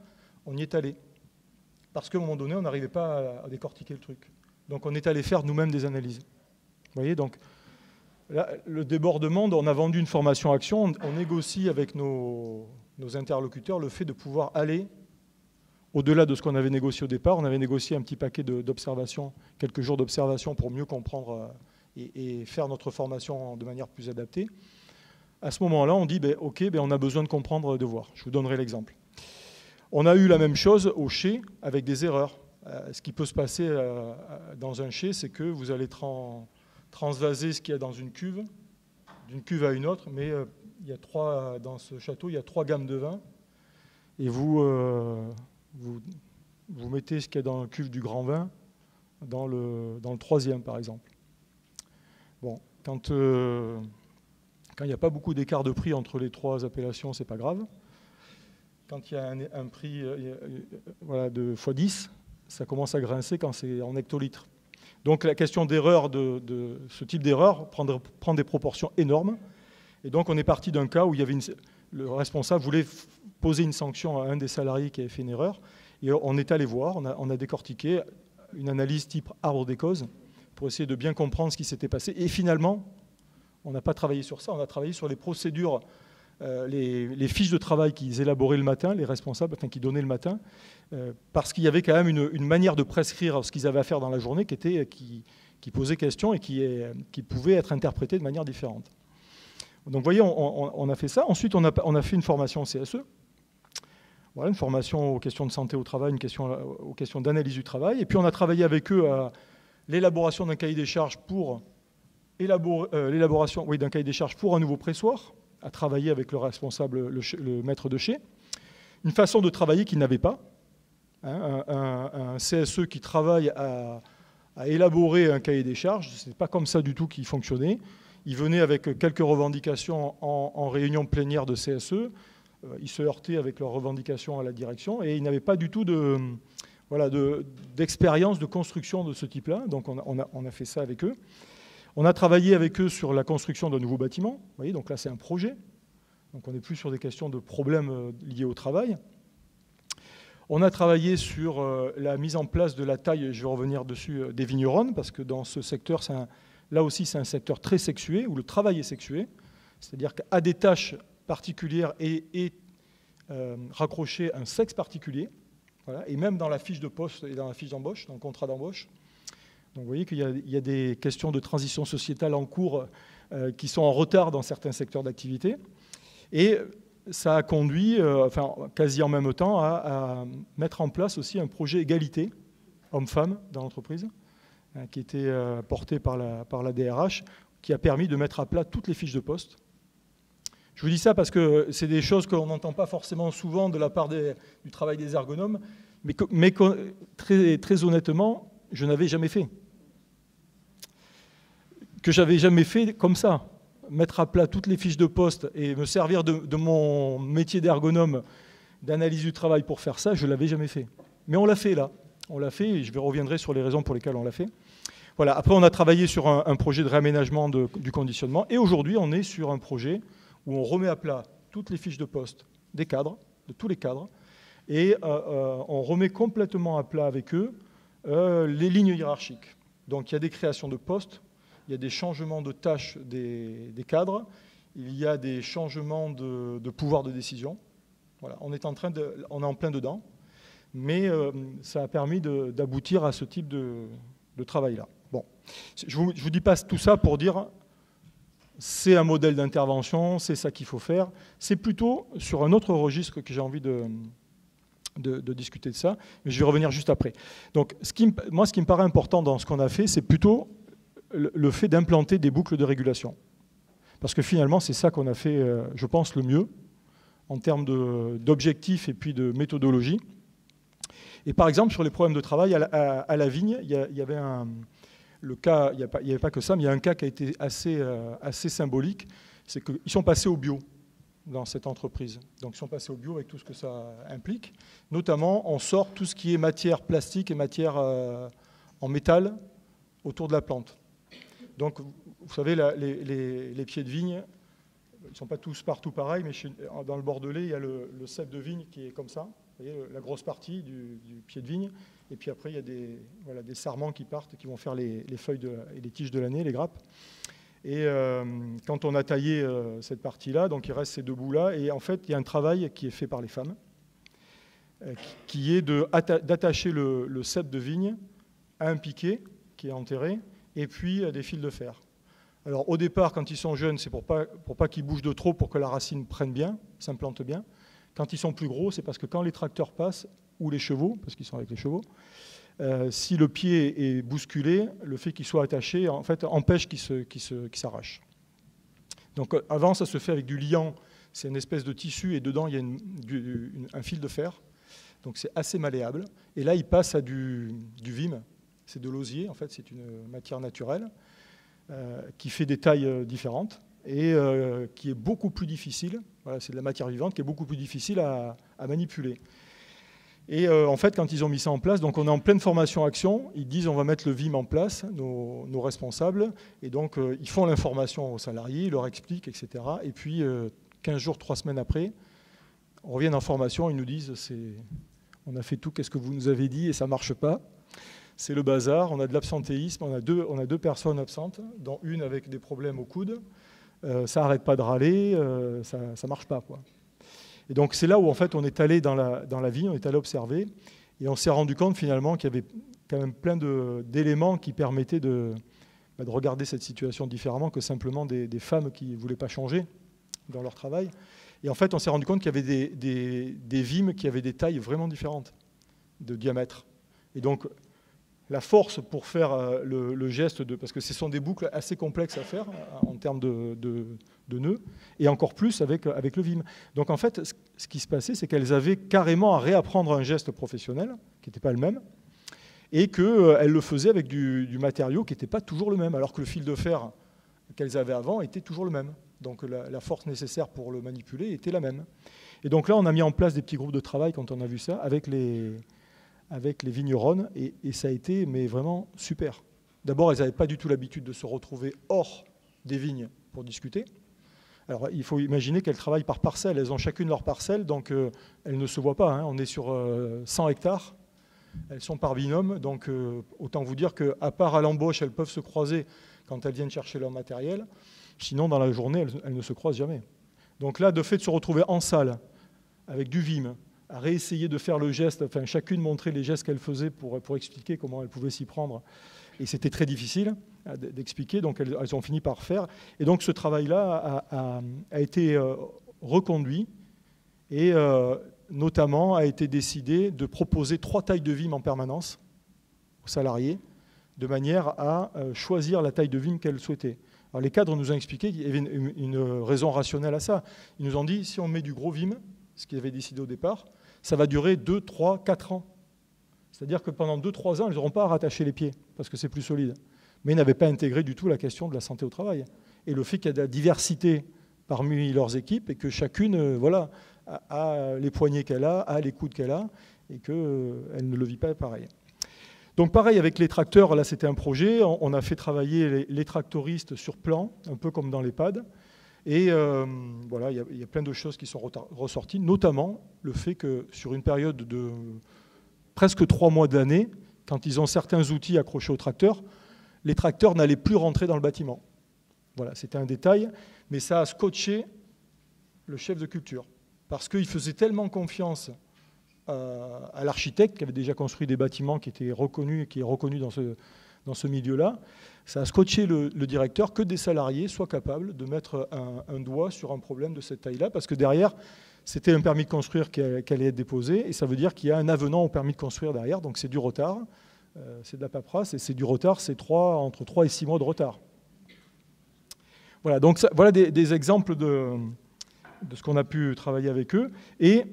On y est allé. Parce qu'à un moment donné, on n'arrivait pas à décortiquer le truc. Donc, on est allé faire nous-mêmes des analyses. Vous voyez, donc, là, le débordement, on a vendu une formation action, on négocie avec nos interlocuteurs le fait de pouvoir aller au-delà de ce qu'on avait négocié au départ. On avait négocié un petit paquet d'observations, quelques jours d'observation pour mieux comprendre et faire notre formation de manière plus adaptée. À ce moment-là, on dit, OK, on a besoin de comprendre, de voir. Je vous donnerai l'exemple. On a eu la même chose au chai avec des erreurs. Ce qui peut se passer dans un chai, c'est que vous allez transvaser ce qu'il y a dans une cuve, d'une cuve à une autre, mais dans ce château, il y a 3 gammes de vins, et vous mettez ce qu'il y a dans la cuve du grand vin dans le 3e, par exemple. Bon, quand il n'y a pas beaucoup d'écart de prix entre les 3 appellations, c'est pas grave. Quand il y a un prix de x10, ça commence à grincer quand c'est en hectolitres. Donc la question d'erreur, de ce type d'erreur, prend des proportions énormes. Et donc on est parti d'un cas où il y avait le responsable voulait poser une sanction à un des salariés qui avait fait une erreur. Et on est allé voir, on a décortiqué une analyse type arbre des causes pour essayer de bien comprendre ce qui s'était passé. Et finalement, on n'a pas travaillé sur ça, on a travaillé sur les procédures, les fiches de travail qu'ils élaboraient le matin, les responsables, qui donnaient le matin, parce qu'il y avait quand même une manière de prescrire ce qu'ils avaient à faire dans la journée qui posait question et qui pouvait être interprétée de manière différente. Donc vous voyez, on a fait ça. Ensuite, on a fait une formation CSE. Voilà, une formation aux questions de santé au travail, aux questions d'analyse du travail. Et puis on a travaillé avec eux à l'élaboration d'un cahier des charges pour d'un cahier des charges pour un nouveau pressoir, à travailler avec le responsable, le maître de chai. Une façon de travailler qu'ils n'avaient pas. Un CSE qui travaille à élaborer un cahier des charges, ce n'est pas comme ça du tout qu'il fonctionnait. Il venait avec quelques revendications en réunion plénière de CSE. Il se heurtait avec leurs revendications à la direction et il n'avait pas du tout d'expérience de construction de ce type-là. Donc on a fait ça avec eux. On a travaillé avec eux sur la construction d'un nouveau bâtiment. Vous voyez, donc là, c'est un projet. Donc on n'est plus sur des questions de problèmes liés au travail. On a travaillé sur la mise en place de la taille, je vais revenir dessus, des vignerons, parce que dans ce secteur, là aussi, c'est un secteur très sexué, où le travail est sexué. C'est-à-dire qu'à des tâches particulières est raccroché un sexe particulier. Voilà, et même dans la fiche de poste et dans la fiche d'embauche, dans le contrat d'embauche. Donc vous voyez qu'il y a des questions de transition sociétale en cours qui sont en retard dans certains secteurs d'activité. Et ça a conduit, quasi en même temps, à mettre en place aussi un projet égalité homme-femme dans l'entreprise, qui était porté par la DRH, qui a permis de mettre à plat toutes les fiches de poste. Je vous dis ça parce que c'est des choses qu'on n'entend pas forcément souvent de la part du travail des ergonomes, mais très, très honnêtement, je n'avais jamais fait. Que j'avais jamais fait comme ça. Mettre à plat toutes les fiches de poste et me servir de mon métier d'ergonome, d'analyse du travail pour faire ça, je ne l'avais jamais fait. Mais on l'a fait là. On l'a fait et je reviendrai sur les raisons pour lesquelles on l'a fait. Voilà. Après, on a travaillé sur un projet de réaménagement du conditionnement. Et aujourd'hui, on est sur un projet où on remet à plat toutes les fiches de poste des cadres, de tous les cadres, et on remet complètement à plat avec eux les lignes hiérarchiques. Donc il y a des créations de postes, il y a des changements de tâches des cadres, il y a des changements de pouvoir de décision. Voilà, on est en plein dedans, mais ça a permis d'aboutir à ce type de travail-là. Bon, je vous dis pas tout ça pour dire c'est un modèle d'intervention, c'est ça qu'il faut faire. C'est plutôt sur un autre registre que j'ai envie de discuter de ça, mais je vais revenir juste après. Donc, ce qui me paraît important dans ce qu'on a fait, c'est plutôt le fait d'implanter des boucles de régulation. Parce que finalement, c'est ça qu'on a fait, je pense, le mieux, en termes d'objectifs et puis de méthodologie. Et par exemple, sur les problèmes de travail, à la vigne, il y avait le cas, il n'y avait pas que ça, mais il y a un cas qui a été assez symbolique, c'est qu'ils sont passés au bio dans cette entreprise. Donc ils sont passés au bio avec tout ce que ça implique. Notamment, on sort tout ce qui est matière plastique et matière en métal autour de la plante. Donc, vous savez, les pieds de vigne, ils ne sont pas tous partout pareils, mais dans le Bordelais, il y a le cep de vigne qui est comme ça. Vous voyez, la grosse partie du pied de vigne. Et puis après, il y a des sarments qui partent, qui vont faire les feuilles et les tiges de l'année, les grappes. Et quand on a taillé cette partie-là, donc il reste ces deux bouts-là. Et en fait, il y a un travail qui est fait par les femmes, qui est d'attacher le cep de vigne à un piquet qui est enterré, et puis à des fils de fer. Alors au départ, quand ils sont jeunes, c'est pour pas qu'ils bougent de trop, pour que la racine prenne bien, s'implante bien. Quand ils sont plus gros, c'est parce que quand les tracteurs passent, ou les chevaux, parce qu'ils sont avec les chevaux, si le pied est bousculé, le fait qu'il soit attaché, en fait, empêche qu'il s'arrache. Donc avant, ça se fait avec du liant, c'est une espèce de tissu, et dedans, il y a un fil de fer. Donc c'est assez malléable. Et là, il passe à du vime. C'est de l'osier, en fait, c'est une matière naturelle qui fait des tailles différentes et qui est beaucoup plus difficile. Voilà, c'est de la matière vivante qui est beaucoup plus difficile à manipuler. Et en fait, quand ils ont mis ça en place, donc on est en pleine formation action, ils disent on va mettre le vime en place, nos responsables, et donc ils font l'information aux salariés, ils leur expliquent, etc. Et puis 15 jours, 3 semaines après, on revient en formation, ils nous disent on a fait tout, qu'est-ce que vous nous avez dit et ça ne marche pas. C'est le bazar, on a de l'absentéisme, on a deux personnes absentes, dont une avec des problèmes au coude, ça n'arrête pas de râler, ça ne marche pas, quoi. Et donc c'est là où en fait on est allé dans la vie, on est allé observer, et on s'est rendu compte finalement qu'il y avait quand même plein d'éléments qui permettaient de regarder cette situation différemment que simplement des femmes qui ne voulaient pas changer dans leur travail. Et en fait on s'est rendu compte qu'il y avait des vimes qui avaient des tailles vraiment différentes de diamètre. Et donc la force pour faire le geste, parce que ce sont des boucles assez complexes à faire en termes de nœuds, et encore plus avec le vime. Donc en fait, ce qui se passait, c'est qu'elles avaient carrément à réapprendre un geste professionnel, qui n'était pas le même, et qu'elles le faisaient avec du matériau qui n'était pas toujours le même, alors que le fil de fer qu'elles avaient avant était toujours le même. Donc la force nécessaire pour le manipuler était la même. Et donc là, on a mis en place des petits groupes de travail, quand on a vu ça, avec les vigneronnes, et ça a été mais vraiment super. D'abord, elles n'avaient pas du tout l'habitude de se retrouver hors des vignes pour discuter. Alors, il faut imaginer qu'elles travaillent par parcelles. Elles ont chacune leur parcelle, donc elles ne se voient pas. Hein. On est sur 100 hectares. Elles sont par binôme, donc autant vous dire qu'à part à l'embauche, elles peuvent se croiser quand elles viennent chercher leur matériel. Sinon, dans la journée, elles ne se croisent jamais. Donc là, de fait de se retrouver en salle, avec du vime, à réessayer de faire le geste, enfin chacune montrer les gestes qu'elle faisait pour expliquer comment elle pouvait s'y prendre. Et c'était très difficile d'expliquer, donc elles ont fini par faire. Et donc ce travail-là a été reconduit, et notamment a été décidé de proposer 3 tailles de vime en permanence aux salariés, de manière à choisir la taille de vime qu'elles souhaitaient. Alors les cadres nous ont expliqué qu'il y avait une raison rationnelle à ça. Ils nous ont dit, si on met du gros vime, ce qu'ils avaient décidé au départ, ça va durer 2, 3, 4 ans. C'est-à-dire que pendant 2-3 ans, elles n'auront pas à rattacher les pieds, parce que c'est plus solide. Mais ils n'avaient pas intégré du tout la question de la santé au travail. Et le fait qu'il y a de la diversité parmi leurs équipes, et que chacune a les poignets qu'elle a les coudes qu'elle a, et qu'elle ne le vit pas pareil. Donc pareil avec les tracteurs, là c'était un projet, on a fait travailler les tractoristes sur plan, un peu comme dans l'EHPAD. Et voilà, il y a plein de choses qui sont ressorties, notamment le fait que sur une période de presque 3 mois de l'année, quand ils ont certains outils accrochés au tracteur, les tracteurs n'allaient plus rentrer dans le bâtiment. Voilà, c'était un détail, mais ça a scotché le chef de culture, parce qu'il faisait tellement confiance à l'architecte qui avait déjà construit des bâtiments qui étaient reconnus et qui est reconnu dans ce milieu-là. Ça a scotché le directeur que des salariés soient capables de mettre un doigt sur un problème de cette taille-là, parce que derrière, c'était un permis de construire qui allait être déposé, et ça veut dire qu'il y a un avenant au permis de construire derrière, donc c'est du retard, c'est de la paperasse, et c'est du retard, c'est entre 3 et 6 mois de retard. Voilà, donc voilà des exemples de ce qu'on a pu travailler avec eux, et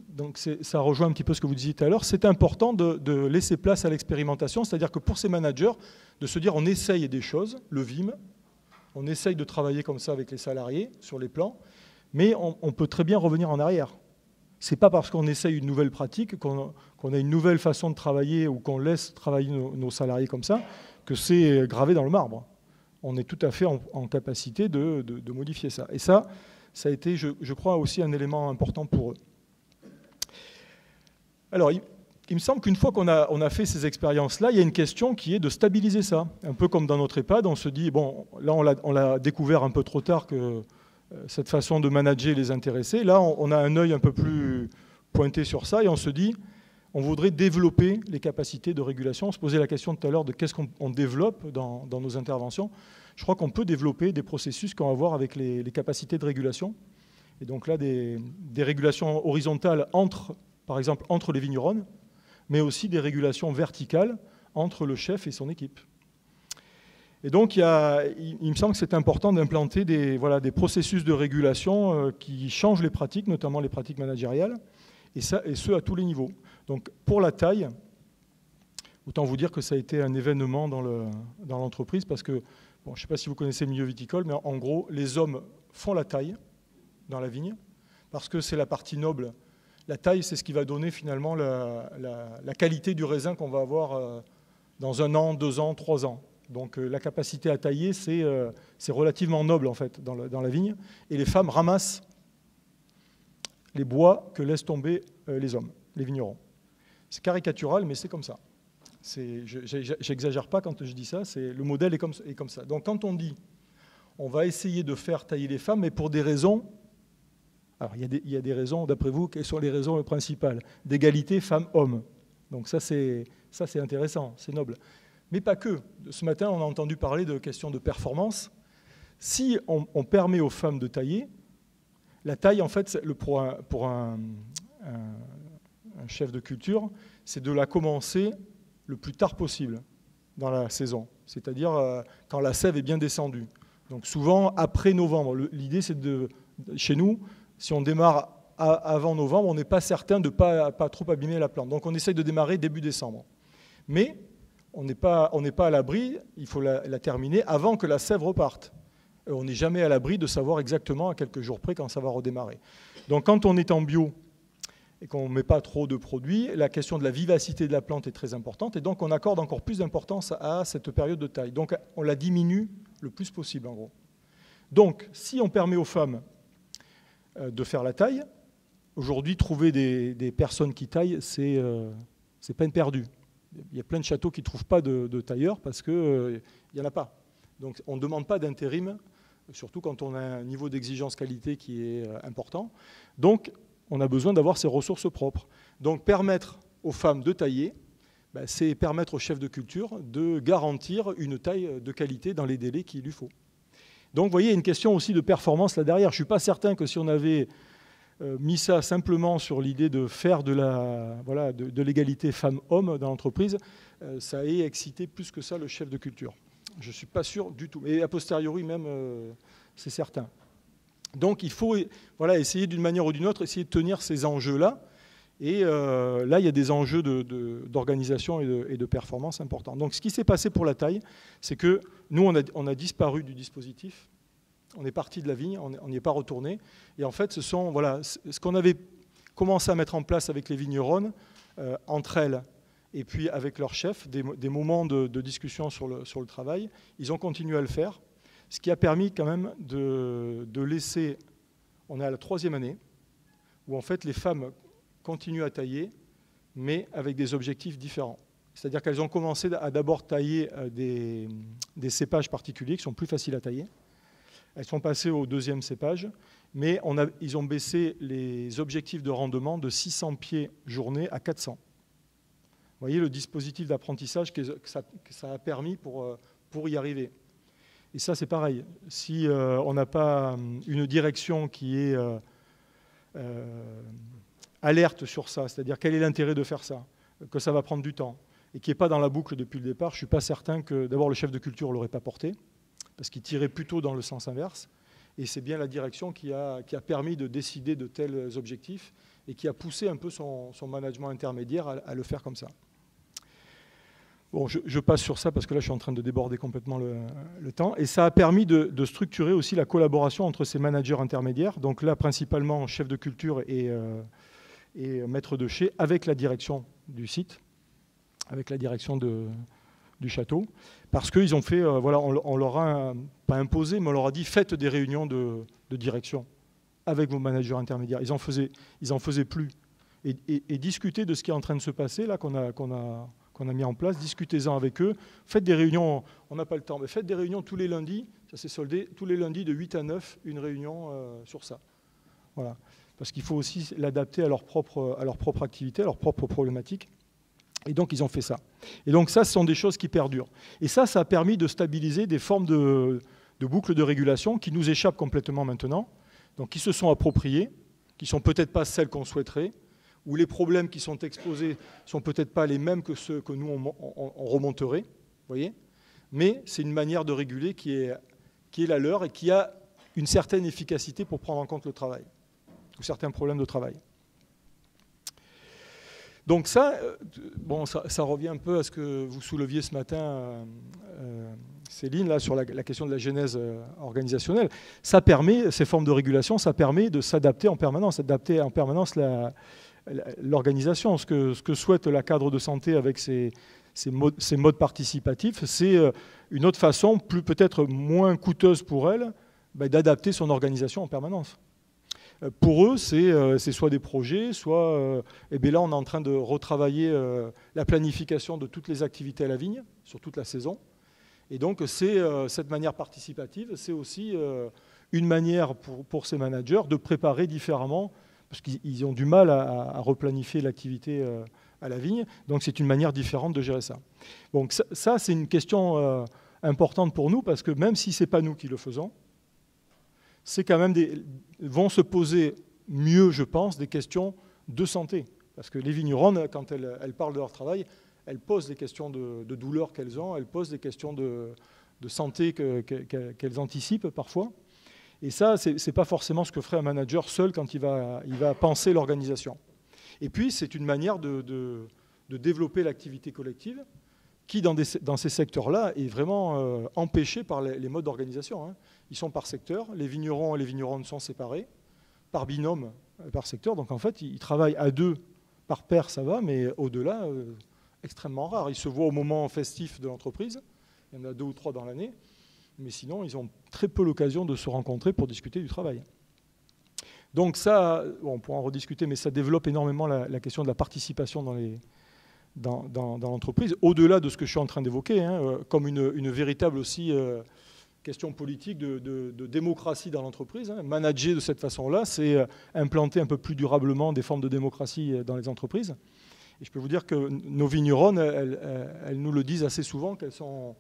donc ça rejoint un petit peu ce que vous disiez tout à l'heure, c'est important de laisser place à l'expérimentation, c'est-à-dire que pour ces managers, de se dire on essaye des choses, le VIM, on essaye de travailler comme ça avec les salariés sur les plans, mais on peut très bien revenir en arrière. Ce n'est pas parce qu'on essaye une nouvelle pratique, qu'on a une nouvelle façon de travailler ou qu'on laisse travailler nos salariés comme ça, que c'est gravé dans le marbre. On est tout à fait en capacité de modifier ça. Et ça a été, je crois, aussi un élément important pour eux. Alors, il me semble qu'une fois qu'on a fait ces expériences-là, il y a une question qui est de stabiliser ça. Un peu comme dans notre EHPAD, on se dit, bon, là on l'a découvert un peu trop tard que cette façon de manager les intéressés. Là, on a un œil un peu plus pointé sur ça et on se dit, on voudrait développer les capacités de régulation. On se posait la question tout à l'heure de qu'est-ce qu'on développe dans nos interventions. Je crois qu'on peut développer des processus qu'on va voir avec les capacités de régulation. Et donc là, des régulations horizontales par exemple, entre les vignerons, mais aussi des régulations verticales entre le chef et son équipe. Et donc, il me semble que c'est important d'implanter des processus de régulation qui changent les pratiques, notamment les pratiques managériales, et ce, à tous les niveaux. Donc, pour la taille, autant vous dire que ça a été un événement dans l'entreprise, parce que, bon, je ne sais pas si vous connaissez le milieu viticole, mais en gros, les hommes font la taille dans la vigne, parce que c'est la partie noble. La taille, c'est ce qui va donner finalement la qualité du raisin qu'on va avoir dans 1 an, 2 ans, 3 ans. Donc la capacité à tailler, c'est relativement noble en fait dans la vigne. Et les femmes ramassent les bois que laissent tomber les hommes, les vignerons. C'est caricatural, mais c'est comme ça. J'exagère pas quand je dis ça, le modèle est comme ça. Donc quand on dit on va essayer de faire tailler les femmes, mais pour des raisons... Alors il y a des raisons, d'après vous, quelles sont les raisons principales? D'égalité femmes-hommes. Donc ça c'est intéressant, c'est noble. Mais pas que. Ce matin, on a entendu parler de questions de performance. Si on permet aux femmes de tailler, la taille, en fait, pour un chef de culture, c'est de la commencer le plus tard possible dans la saison, c'est-à-dire quand la sève est bien descendue. Donc souvent après novembre. L'idée, c'est chez nous, si on démarre avant novembre, on n'est pas certain de ne pas trop abîmer la plante. Donc on essaye de démarrer début décembre. Mais on n'est pas à l'abri, il faut la terminer avant que la sève reparte. On n'est jamais à l'abri de savoir exactement à quelques jours près quand ça va redémarrer. Donc quand on est en bio et qu'on ne met pas trop de produits, la question de la vivacité de la plante est très importante et donc on accorde encore plus d'importance à cette période de taille. Donc on la diminue le plus possible en gros. Donc si on permet aux femmes de faire la taille, aujourd'hui trouver des personnes qui taillent, c'est peine perdue. Il y a plein de châteaux qui ne trouvent pas de tailleurs parce qu'il n'y en a pas. Donc on ne demande pas d'intérim, surtout quand on a un niveau d'exigence qualité qui est important. Donc on a besoin d'avoir ses ressources propres. Donc permettre aux femmes de tailler, c'est permettre au chef de culture de garantir une taille de qualité dans les délais qu'il lui faut. Donc vous voyez, il y a une question aussi de performance là derrière. Je ne suis pas certain que si on avait mis ça simplement sur l'idée de faire de l'égalité femmes-hommes dans l'entreprise, ça ait excité plus que ça le chef de culture. Je ne suis pas sûr du tout. Et a posteriori même, c'est certain. Donc il faut essayer d'une manière ou d'une autre, essayer de tenir ces enjeux-là. Et là, il y a des enjeux d'organisation et de performance importants. Donc ce qui s'est passé pour la taille, c'est que nous, on a disparu du dispositif. On est parti de la vigne, on n'y est pas retourné. Et en fait, ce qu'on avait commencé à mettre en place avec les vigneronnes, entre elles, et puis avec leurs chefs, des moments de discussion sur le travail, ils ont continué à le faire, ce qui a permis quand même de laisser... On est à la 3e année, où en fait les femmes continuent à tailler, mais avec des objectifs différents. C'est-à-dire qu'elles ont commencé à d'abord tailler des cépages particuliers qui sont plus faciles à tailler. Elles sont passées au 2e cépage, mais ils ont baissé les objectifs de rendement de 600 pieds journée à 400. Vous voyez le dispositif d'apprentissage que ça a permis pour y arriver. Et ça, c'est pareil. Si on n'a pas une direction qui est alerte sur ça, c'est-à-dire quel est l'intérêt de faire ça, que ça va prendre du temps, et qui n'est pas dans la boucle depuis le départ, je ne suis pas certain que, d'abord, le chef de culture ne l'aurait pas porté, parce qu'il tirait plutôt dans le sens inverse. Et c'est bien la direction qui a permis de décider de tels objectifs et qui a poussé un peu son management intermédiaire à le faire comme ça. Bon, je passe sur ça parce que là, je suis en train de déborder complètement le temps. Et ça a permis de structurer aussi la collaboration entre ces managers intermédiaires. Donc là, principalement, chef de culture et maître de chai, avec la direction du site, avec la direction du château, parce qu'ils ont fait, on leur a pas imposé, mais on leur a dit faites des réunions de direction avec vos managers intermédiaires. Ils en faisaient plus. Et discuter de ce qui est en train de se passer, là, qu'on a mis en place, discutez-en avec eux. Faites des réunions, on n'a pas le temps, mais faites des réunions tous les lundis, ça s'est soldé, tous les lundis de 8 à 9, une réunion sur ça. Voilà. parce qu'il faut aussi l'adapter à leur propre activité, à leur propre problématique. Et donc, ils ont fait ça. Et donc, ça, ce sont des choses qui perdurent. Et ça a permis de stabiliser des formes de boucles de régulation qui nous échappent complètement maintenant, donc qui se sont appropriées, qui ne sont peut-être pas celles qu'on souhaiterait, où les problèmes qui sont exposés ne sont peut-être pas les mêmes que ceux que nous, on remonterait, vous voyez, mais c'est une manière de réguler qui est la leur et qui a une certaine efficacité pour prendre en compte le travail, ou certains problèmes de travail. Donc ça, bon, ça revient un peu à ce que vous souleviez ce matin, Céline, là, sur la question de la genèse organisationnelle. Ça permet, ces formes de régulation, ça permet de s'adapter en permanence, l'organisation. Ce que souhaite la cadre de santé avec ces modes participatifs, c'est une autre façon, peut-être moins coûteuse pour elle, d'adapter son organisation en permanence. Pour eux, c'est soit des projets, soit... là, on est en train de retravailler la planification de toutes les activités à la vigne, sur toute la saison. Et donc, cette manière participative, c'est aussi une manière pour ces managers de préparer différemment, parce qu'ils ont du mal à replanifier l'activité à la vigne. Donc, c'est une manière différente de gérer ça. Donc, ça c'est une question importante pour nous, parce que même si ce n'est pas nous qui le faisons, c'est quand même vont se poser mieux, je pense, des questions de santé. Parce que les vigneronnes, quand elles parlent de leur travail, elles posent des questions de douleur qu'elles ont, elles posent des questions de santé qu'elles anticipent parfois. Et ça, ce n'est pas forcément ce que ferait un manager seul quand il va penser l'organisation. Et puis, c'est une manière de développer l'activité collective qui, dans ces secteurs-là, est vraiment empêchée par les modes d'organisation, hein. Ils sont par secteur, les vignerons et les vigneronnes sont séparés, par binôme, par secteur. Donc en fait, ils travaillent à deux, par paire, ça va, mais au-delà, extrêmement rare. Ils se voient au moment festif de l'entreprise, il y en a 2 ou 3 dans l'année, mais sinon, ils ont très peu l'occasion de se rencontrer pour discuter du travail. Donc ça, bon, on pourra en rediscuter, mais ça développe énormément la question de la participation dans l'entreprise, au-delà de ce que je suis en train d'évoquer, hein, comme une véritable aussi... question politique de démocratie dans l'entreprise. Hein. Manager de cette façon-là, c'est implanter un peu plus durablement des formes de démocratie dans les entreprises. Et je peux vous dire que nos vigneronnes, elles nous le disent assez souvent, qu'elles sont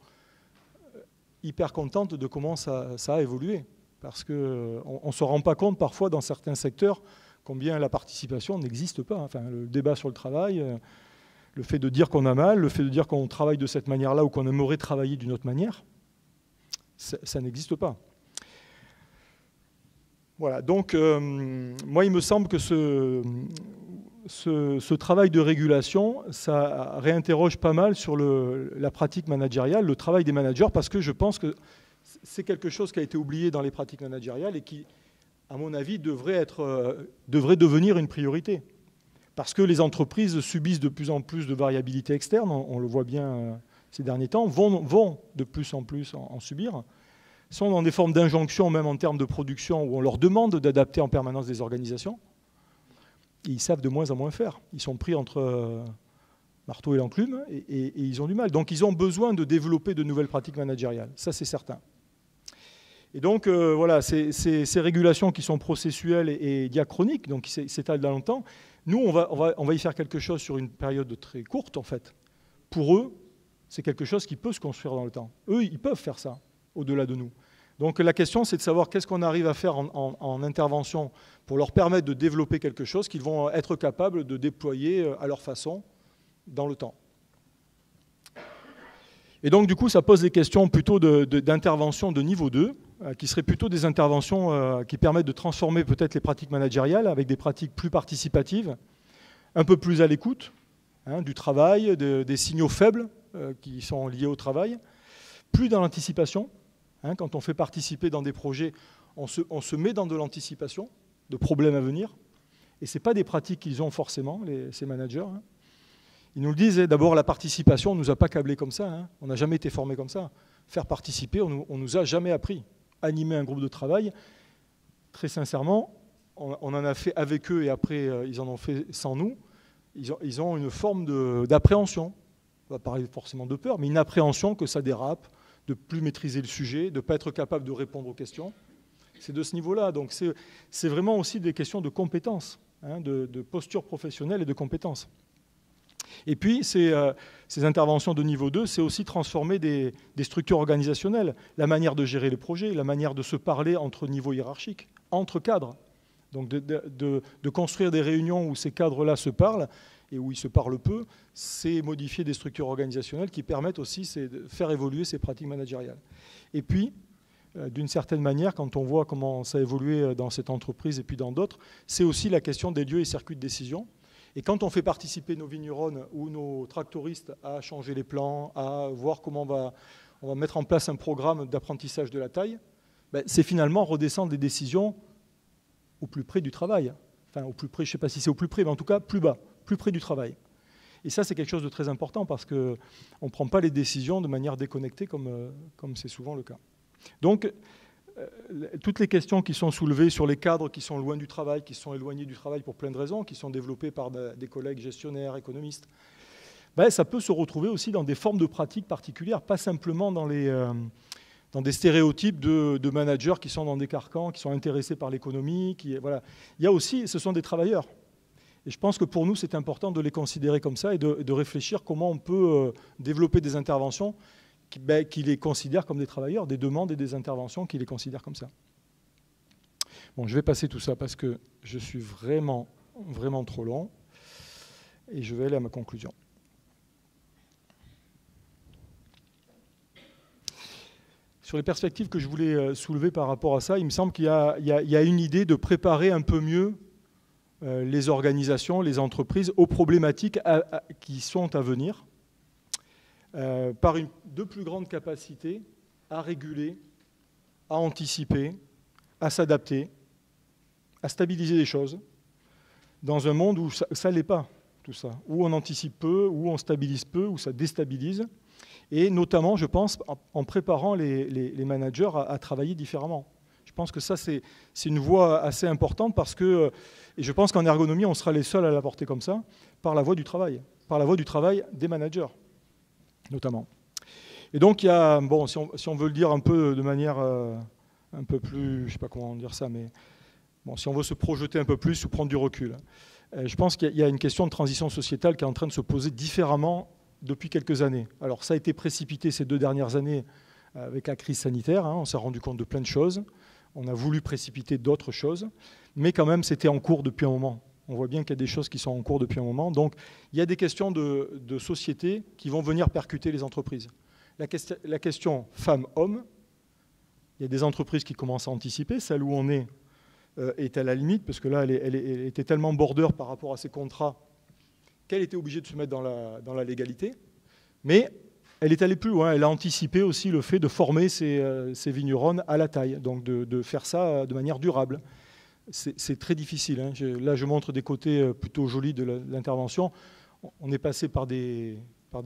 hyper contentes de comment ça a évolué. Parce qu'on ne se rend pas compte parfois dans certains secteurs combien la participation n'existe pas. Enfin, le débat sur le travail, le fait de dire qu'on a mal, le fait de dire qu'on travaille de cette manière-là ou qu'on aimerait travailler d'une autre manière, ça n'existe pas. Voilà, donc moi il me semble que ce travail de régulation, ça réinterroge pas mal sur la pratique managériale, le travail des managers, parce que je pense que c'est quelque chose qui a été oublié dans les pratiques managériales et qui, à mon avis, devrait devenir une priorité. Parce que les entreprises subissent de plus en plus de variabilité externe, on le voit bien ces derniers temps, vont de plus en plus en subir, sont dans des formes d'injonction, même en termes de production, où on leur demande d'adapter en permanence des organisations. Et ils savent de moins en moins faire. Ils sont pris entre marteau et l'enclume, et ils ont du mal. Donc ils ont besoin de développer de nouvelles pratiques managériales. Ça, c'est certain. Et donc, voilà, ces régulations qui sont processuelles et diachroniques, donc qui s'étalent dans le temps, nous, on va y faire quelque chose sur une période très courte, en fait. Pour eux, c'est quelque chose qui peut se construire dans le temps. Eux, ils peuvent faire ça, au-delà de nous. Donc la question, c'est de savoir qu'est-ce qu'on arrive à faire en intervention pour leur permettre de développer quelque chose qu'ils vont être capables de déployer à leur façon dans le temps. Et donc, du coup, ça pose des questions plutôt d'intervention de niveau 2, qui seraient plutôt des interventions qui permettent de transformer peut-être les pratiques managériales avec des pratiques plus participatives, un peu plus à l'écoute, hein, du travail, des signaux faibles qui sont liés au travail, plus dans l'anticipation. Hein, quand on fait participer dans des projets, on se met dans de l'anticipation de problèmes à venir. Et ce n'est pas des pratiques qu'ils ont forcément, ces managers. Hein. Ils nous le disent, d'abord la participation, on ne nous a pas câblés comme ça. Hein. On n'a jamais été formés comme ça. Faire participer, on ne nous a jamais appris. Animer un groupe de travail, très sincèrement, on en a fait avec eux et après ils en ont fait sans nous. Ils ont une forme d'appréhension. On va parler forcément de peur, mais une appréhension que ça dérape, de ne plus maîtriser le sujet, de ne pas être capable de répondre aux questions. C'est de ce niveau-là. Donc c'est vraiment aussi des questions de compétences, hein, de posture professionnelle et de compétences. Et puis, ces interventions de niveau 2, c'est aussi transformer des structures organisationnelles, la manière de gérer les projets, la manière de se parler entre niveaux hiérarchiques, entre cadres. Donc de construire des réunions où ces cadres-là se parlent et où ils se parlent peu, c'est modifier des structures organisationnelles qui permettent aussi de faire évoluer ces pratiques managériales. Et puis, d'une certaine manière, quand on voit comment ça a évolué dans cette entreprise et puis dans d'autres, c'est aussi la question des lieux et circuits de décision. Et quand on fait participer nos vignerons ou nos tractoristes à changer les plans, à voir comment on va mettre en place un programme d'apprentissage de la taille, ben, c'est finalement redescendre des décisions au plus près du travail. Enfin, au plus près, je ne sais pas si c'est au plus près, mais en tout cas plus bas, plus près du travail. Et ça, c'est quelque chose de très important parce qu'on ne prend pas les décisions de manière déconnectée comme c'est souvent le cas. Donc, toutes les questions qui sont soulevées sur les cadres qui sont loin du travail, qui sont éloignés du travail pour plein de raisons, qui sont développées par des collègues gestionnaires, économistes, ben, ça peut se retrouver aussi dans des formes de pratiques particulières, pas simplement dans des stéréotypes de managers qui sont dans des carcans, qui sont intéressés par l'économie. Voilà. Il y a aussi, ce sont des travailleurs. Et je pense que pour nous, c'est important de les considérer comme ça et de réfléchir comment on peut développer des interventions qui les considèrent comme des travailleurs, des demandes et des interventions qui les considèrent comme ça. Bon, je vais passer tout ça parce que je suis vraiment, vraiment trop long et je vais aller à ma conclusion. Sur les perspectives que je voulais soulever par rapport à ça, il me semble qu'il y a une idée de préparer un peu mieux les organisations, les entreprises aux problématiques qui sont à venir. Par de plus grandes capacités à réguler, à anticiper, à s'adapter, à stabiliser les choses, dans un monde où ça ne l'est pas, tout ça, où on anticipe peu, où on stabilise peu, où ça déstabilise, et notamment, je pense, en préparant les managers à travailler différemment. Je pense que ça, c'est une voie assez importante parce que, et je pense qu'en ergonomie, on sera les seuls à l'apporter comme ça, par la voie du travail des managers, notamment. Et donc, il y a, bon, si on veut le dire un peu de manière un peu plus, je ne sais pas comment dire ça, mais bon, si on veut se projeter un peu plus ou prendre du recul, je pense qu'il y a une question de transition sociétale qui est en train de se poser différemment depuis quelques années. Alors, ça a été précipité ces 2 dernières années avec la crise sanitaire, hein, on s'est rendu compte de plein de choses, on a voulu précipiter d'autres choses, mais quand même, c'était en cours depuis un moment. On voit bien qu'il y a des choses qui sont en cours depuis un moment. Donc, il y a des questions de société qui vont venir percuter les entreprises. La question femmes-hommes, il y a des entreprises qui commencent à anticiper. Celle où on est à la limite, parce que là, elle était tellement border par rapport à ses contrats qu'elle était obligée de se mettre dans la légalité. Mais elle est allée plus loin. Elle a anticipé aussi le fait de former ses vignerons à la taille, donc de faire ça de manière durable. C'est très difficile. Hein. Là, je montre des côtés plutôt jolis de l'intervention. On est passé par des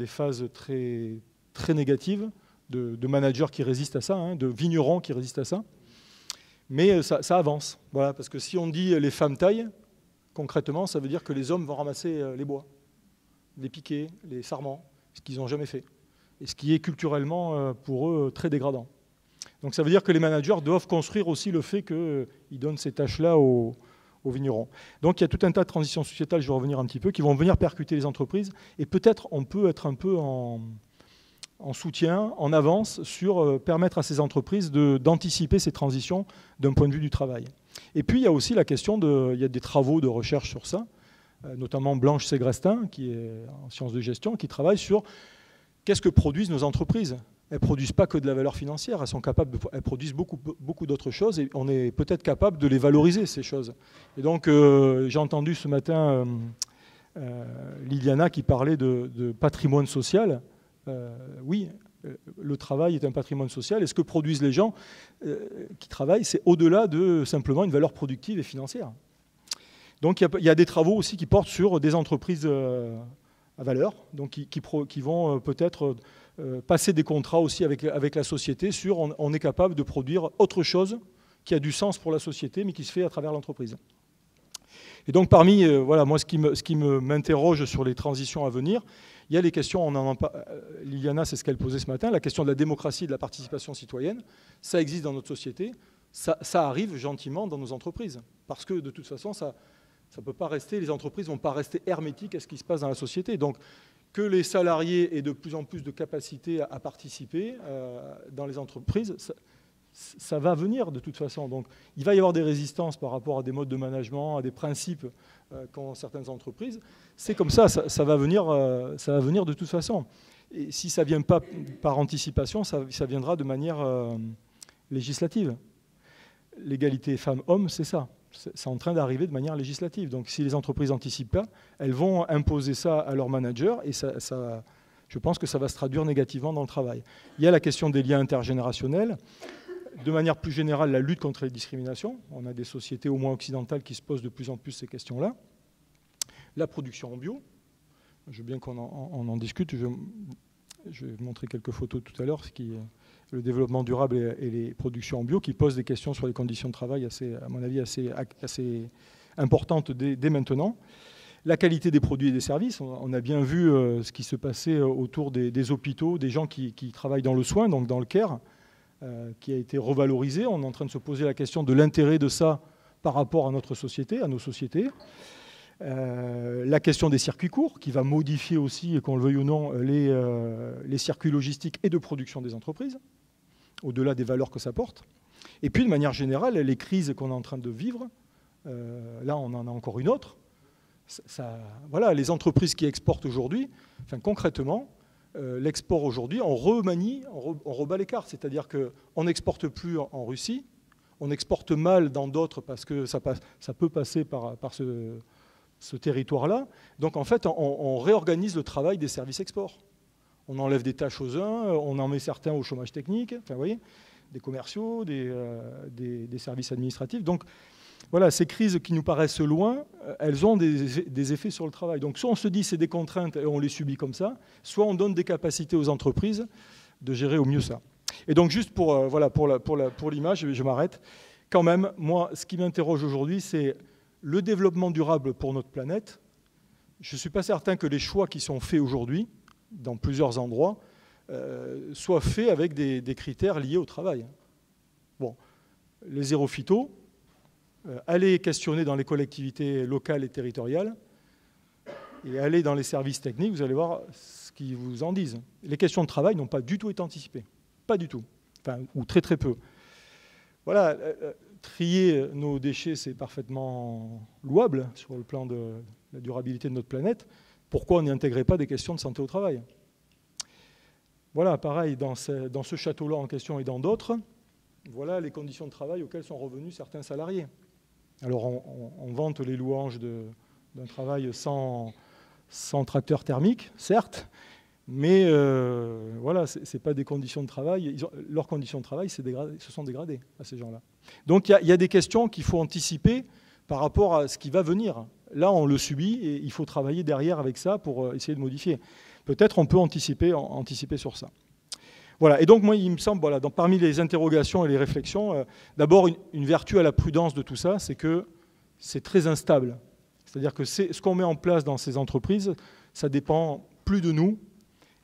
phases très, très négatives de managers qui résistent à ça, hein, de vignerons qui résistent à ça. Mais ça avance. Voilà, parce que si on dit les femmes taillent, concrètement, ça veut dire que les hommes vont ramasser les bois, les piquets, les sarments, ce qu'ils n'ont jamais fait. Et ce qui est culturellement, pour eux, très dégradant. Donc ça veut dire que les managers doivent construire aussi le fait qu'ils donnent ces tâches-là aux vignerons. Donc il y a tout un tas de transitions sociétales, je vais revenir un petit peu, qui vont venir percuter les entreprises. Et peut-être on peut être un peu en soutien, en avance, sur permettre à ces entreprises d'anticiper ces transitions d'un point de vue du travail. Et puis il y a aussi la question il y a des travaux de recherche sur ça, notamment Blanche Ségrestin, qui est en sciences de gestion, qui travaille sur qu'est-ce que produisent nos entreprises. Elles ne produisent pas que de la valeur financière, elles produisent beaucoup d'autres choses et on est peut-être capable de les valoriser, ces choses. Et donc, j'ai entendu ce matin Liliana qui parlait de patrimoine social. Oui, le travail est un patrimoine social et ce que produisent les gens qui travaillent, c'est au-delà de simplement une valeur productive et financière. Donc, il y a des travaux aussi qui portent sur des entreprises à valeur, donc qui vont peut-être passer des contrats aussi avec la société sur on est capable de produire autre chose qui a du sens pour la société, mais qui se fait à travers l'entreprise. Et donc parmi, voilà, moi ce qui m'interroge sur les transitions à venir, il y a les questions, Liliana, c'est ce qu'elle posait ce matin, la question de la démocratie et de la participation citoyenne. Ça existe dans notre société. ça arrive gentiment dans nos entreprises. Parce que de toute façon, ça ne peut pas rester, les entreprises ne vont pas rester hermétiques à ce qui se passe dans la société. Donc, que les salariés aient de plus en plus de capacité à participer dans les entreprises, ça va venir de toute façon. Donc, il va y avoir des résistances par rapport à des modes de management, à des principes qu'ont certaines entreprises. C'est comme ça va venir de toute façon. Et si ça ne vient pas par anticipation, ça viendra de manière législative. L'égalité femmes-hommes, c'est ça. C'est en train d'arriver de manière législative. Donc si les entreprises n'anticipent pas, elles vont imposer ça à leurs managers et je pense que ça va se traduire négativement dans le travail. Il y a la question des liens intergénérationnels. De manière plus générale, la lutte contre les discriminations. On a des sociétés au moins occidentales qui se posent de plus en plus ces questions-là. La production en bio. Je veux bien qu'on en discute. Je vais vous montrer quelques photos tout à l'heure. Le développement durable et les productions en bio qui posent des questions sur les conditions de travail, à mon avis, assez importantes dès maintenant. La qualité des produits et des services. On a bien vu ce qui se passait autour des hôpitaux, des gens qui travaillent dans le soin, donc dans le care, qui a été revalorisé. On est en train de se poser la question de l'intérêt de ça par rapport à notre société, à nos sociétés. La question des circuits courts, qui va modifier aussi, qu'on le veuille ou non, les circuits logistiques et de production des entreprises, au-delà des valeurs que ça porte. Et puis, de manière générale, les crises qu'on est en train de vivre, là, on en a encore une autre. Voilà, les entreprises qui exportent aujourd'hui, concrètement, l'export aujourd'hui, on remanie, on rebat les cartes. C'est-à-dire qu'on n'exporte plus en Russie, on exporte mal dans d'autres parce que ça peut passer par ce territoire-là. Donc, en fait, on réorganise le travail des services export. On enlève des tâches aux uns, on en met certains au chômage technique, vous voyez, des commerciaux, des services administratifs. Donc, voilà, ces crises qui nous paraissent loin, elles ont des effets sur le travail. Donc, soit on se dit c'est des contraintes et on les subit comme ça, soit on donne des capacités aux entreprises de gérer au mieux ça. Et donc, juste pour l'image, je m'arrête. Quand même, moi, ce qui m'interroge aujourd'hui, c'est le développement durable pour notre planète. Je ne suis pas certain que les choix qui sont faits aujourd'hui, dans plusieurs endroits, soient faits avec des critères liés au travail. Bon, les zéro phyto, allez questionner dans les collectivités locales et territoriales, et allez dans les services techniques, vous allez voir ce qu'ils vous en disent. Les questions de travail n'ont pas du tout été anticipées. Pas du tout. Ou très très peu. Voilà, trier nos déchets, c'est parfaitement louable sur le plan de la durabilité de notre planète. Pourquoi on n'y intégrait pas des questions de santé au travail? Voilà, pareil, dans ce château-là en question et dans d'autres, voilà les conditions de travail auxquelles sont revenus certains salariés. Alors, on vante les louanges d'un travail sans tracteur thermique, certes, mais voilà, ce n'est pas des conditions de travail. Leurs conditions de travail se sont dégradées à ces gens-là. Donc, il y a des questions qu'il faut anticiper par rapport à ce qui va venir. Là, on le subit et il faut travailler derrière avec ça pour essayer de modifier. Peut-être on peut anticiper sur ça. Voilà. Et donc, moi, il me semble, voilà, parmi les interrogations et les réflexions, d'abord, une vertu à la prudence de tout ça, c'est que c'est très instable. C'est-à-dire que ce qu'on met en place dans ces entreprises, ça dépend plus de nous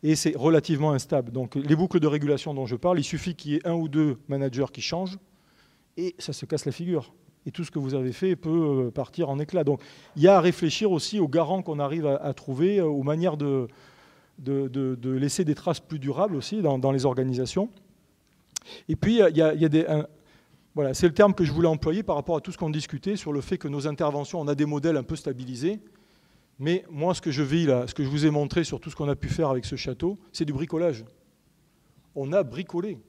et c'est relativement instable. Donc, les boucles de régulation dont je parle, il suffit qu'il y ait un ou deux managers qui changent et ça se casse la figure. Et tout ce que vous avez fait peut partir en éclats. Donc, il y a à réfléchir aussi aux garants qu'on arrive à trouver, aux manières de laisser des traces plus durables aussi dans les organisations. Et puis, il y a voilà, c'est le terme que je voulais employer par rapport à tout ce qu'on discutait sur le fait que nos interventions, on a des modèles un peu stabilisés. Mais moi, ce que je vis là, ce que je vous ai montré sur tout ce qu'on a pu faire avec ce château, c'est du bricolage. On a bricolé.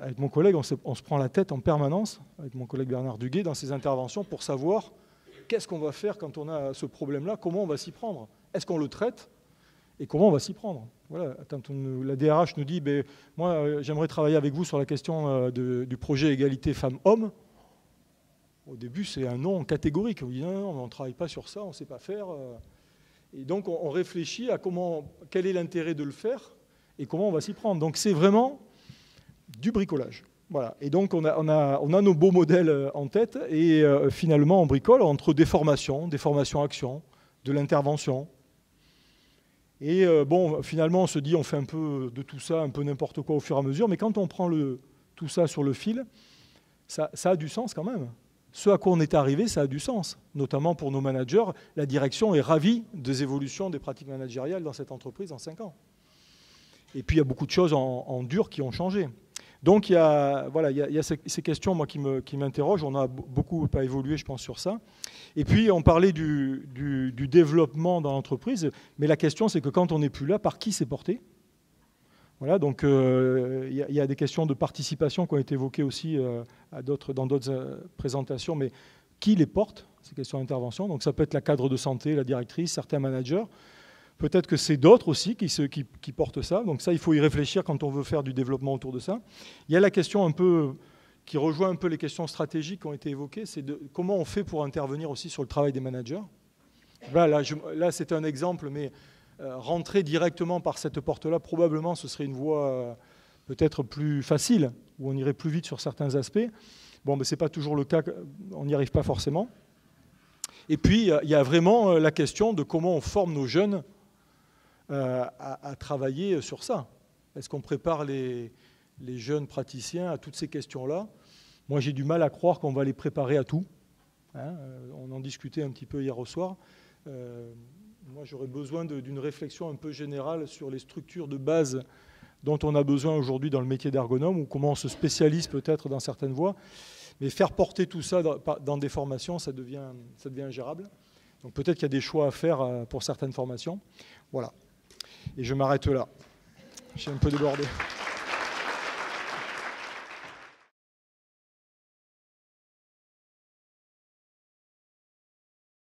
Avec mon collègue, on se prend la tête en permanence, avec mon collègue Bernard Duguet, dans ces interventions pour savoir qu'est-ce qu'on va faire quand on a ce problème-là, comment on va s'y prendre. Est-ce qu'on le traite et comment on va s'y prendre? Voilà, quand la DRH nous dit moi, j'aimerais travailler avec vous sur la question du projet égalité femmes-hommes, au début, c'est un non catégorique. On dit non, on ne travaille pas sur ça, on ne sait pas faire. Et donc, on réfléchit à quel est l'intérêt de le faire et comment on va s'y prendre. Donc, c'est vraiment du bricolage. Voilà. Et donc, on a nos beaux modèles en tête et finalement, on bricole entre des formations actions, de l'intervention. Et finalement, on se dit, on fait un peu de tout ça, un peu n'importe quoi au fur et à mesure. Mais quand on prend tout ça sur le fil, Ça a du sens quand même. Ce à quoi on est arrivé, ça a du sens, notamment pour nos managers. La direction est ravie des évolutions des pratiques managériales dans cette entreprise en 5 ans. Et puis, il y a beaucoup de choses en dur qui ont changé. Donc, il y a ces questions moi, qui m'interrogent. On a beaucoup pas évolué, je pense, sur ça. Et puis, on parlait du développement dans l'entreprise. Mais la question, c'est que quand on n'est plus là, par qui c'est porté ? Voilà, donc il y a des questions de participation qui ont été évoquées aussi dans d'autres présentations, mais qui les porte, ces questions d'intervention? Donc ça peut être la cadre de santé, la directrice, certains managers. Peut-être que c'est d'autres aussi qui portent ça. Donc ça, il faut y réfléchir quand on veut faire du développement autour de ça. Il y a la question un peu qui rejoint un peu les questions stratégiques qui ont été évoquées, c'est de comment on fait pour intervenir aussi sur le travail des managers. Là c'est un exemple, mais rentrer directement par cette porte-là, probablement, ce serait une voie peut-être plus facile, où on irait plus vite sur certains aspects. Bon, mais ce n'est pas toujours le cas, on n'y arrive pas forcément. Et puis, il y a vraiment la question de comment on forme nos jeunes à travailler sur ça. Est-ce qu'on prépare les jeunes praticiens à toutes ces questions-là? Moi, j'ai du mal à croire qu'on va les préparer à tout. On en discutait un petit peu hier au soir. Moi, j'aurais besoin d'une réflexion un peu générale sur les structures de base dont on a besoin aujourd'hui dans le métier d'ergonome, ou comment on se spécialise peut-être dans certaines voies. Mais faire porter tout ça dans des formations, ça devient ingérable. Donc peut-être qu'il y a des choix à faire pour certaines formations. Voilà. Et je m'arrête là. J'ai un peu débordé.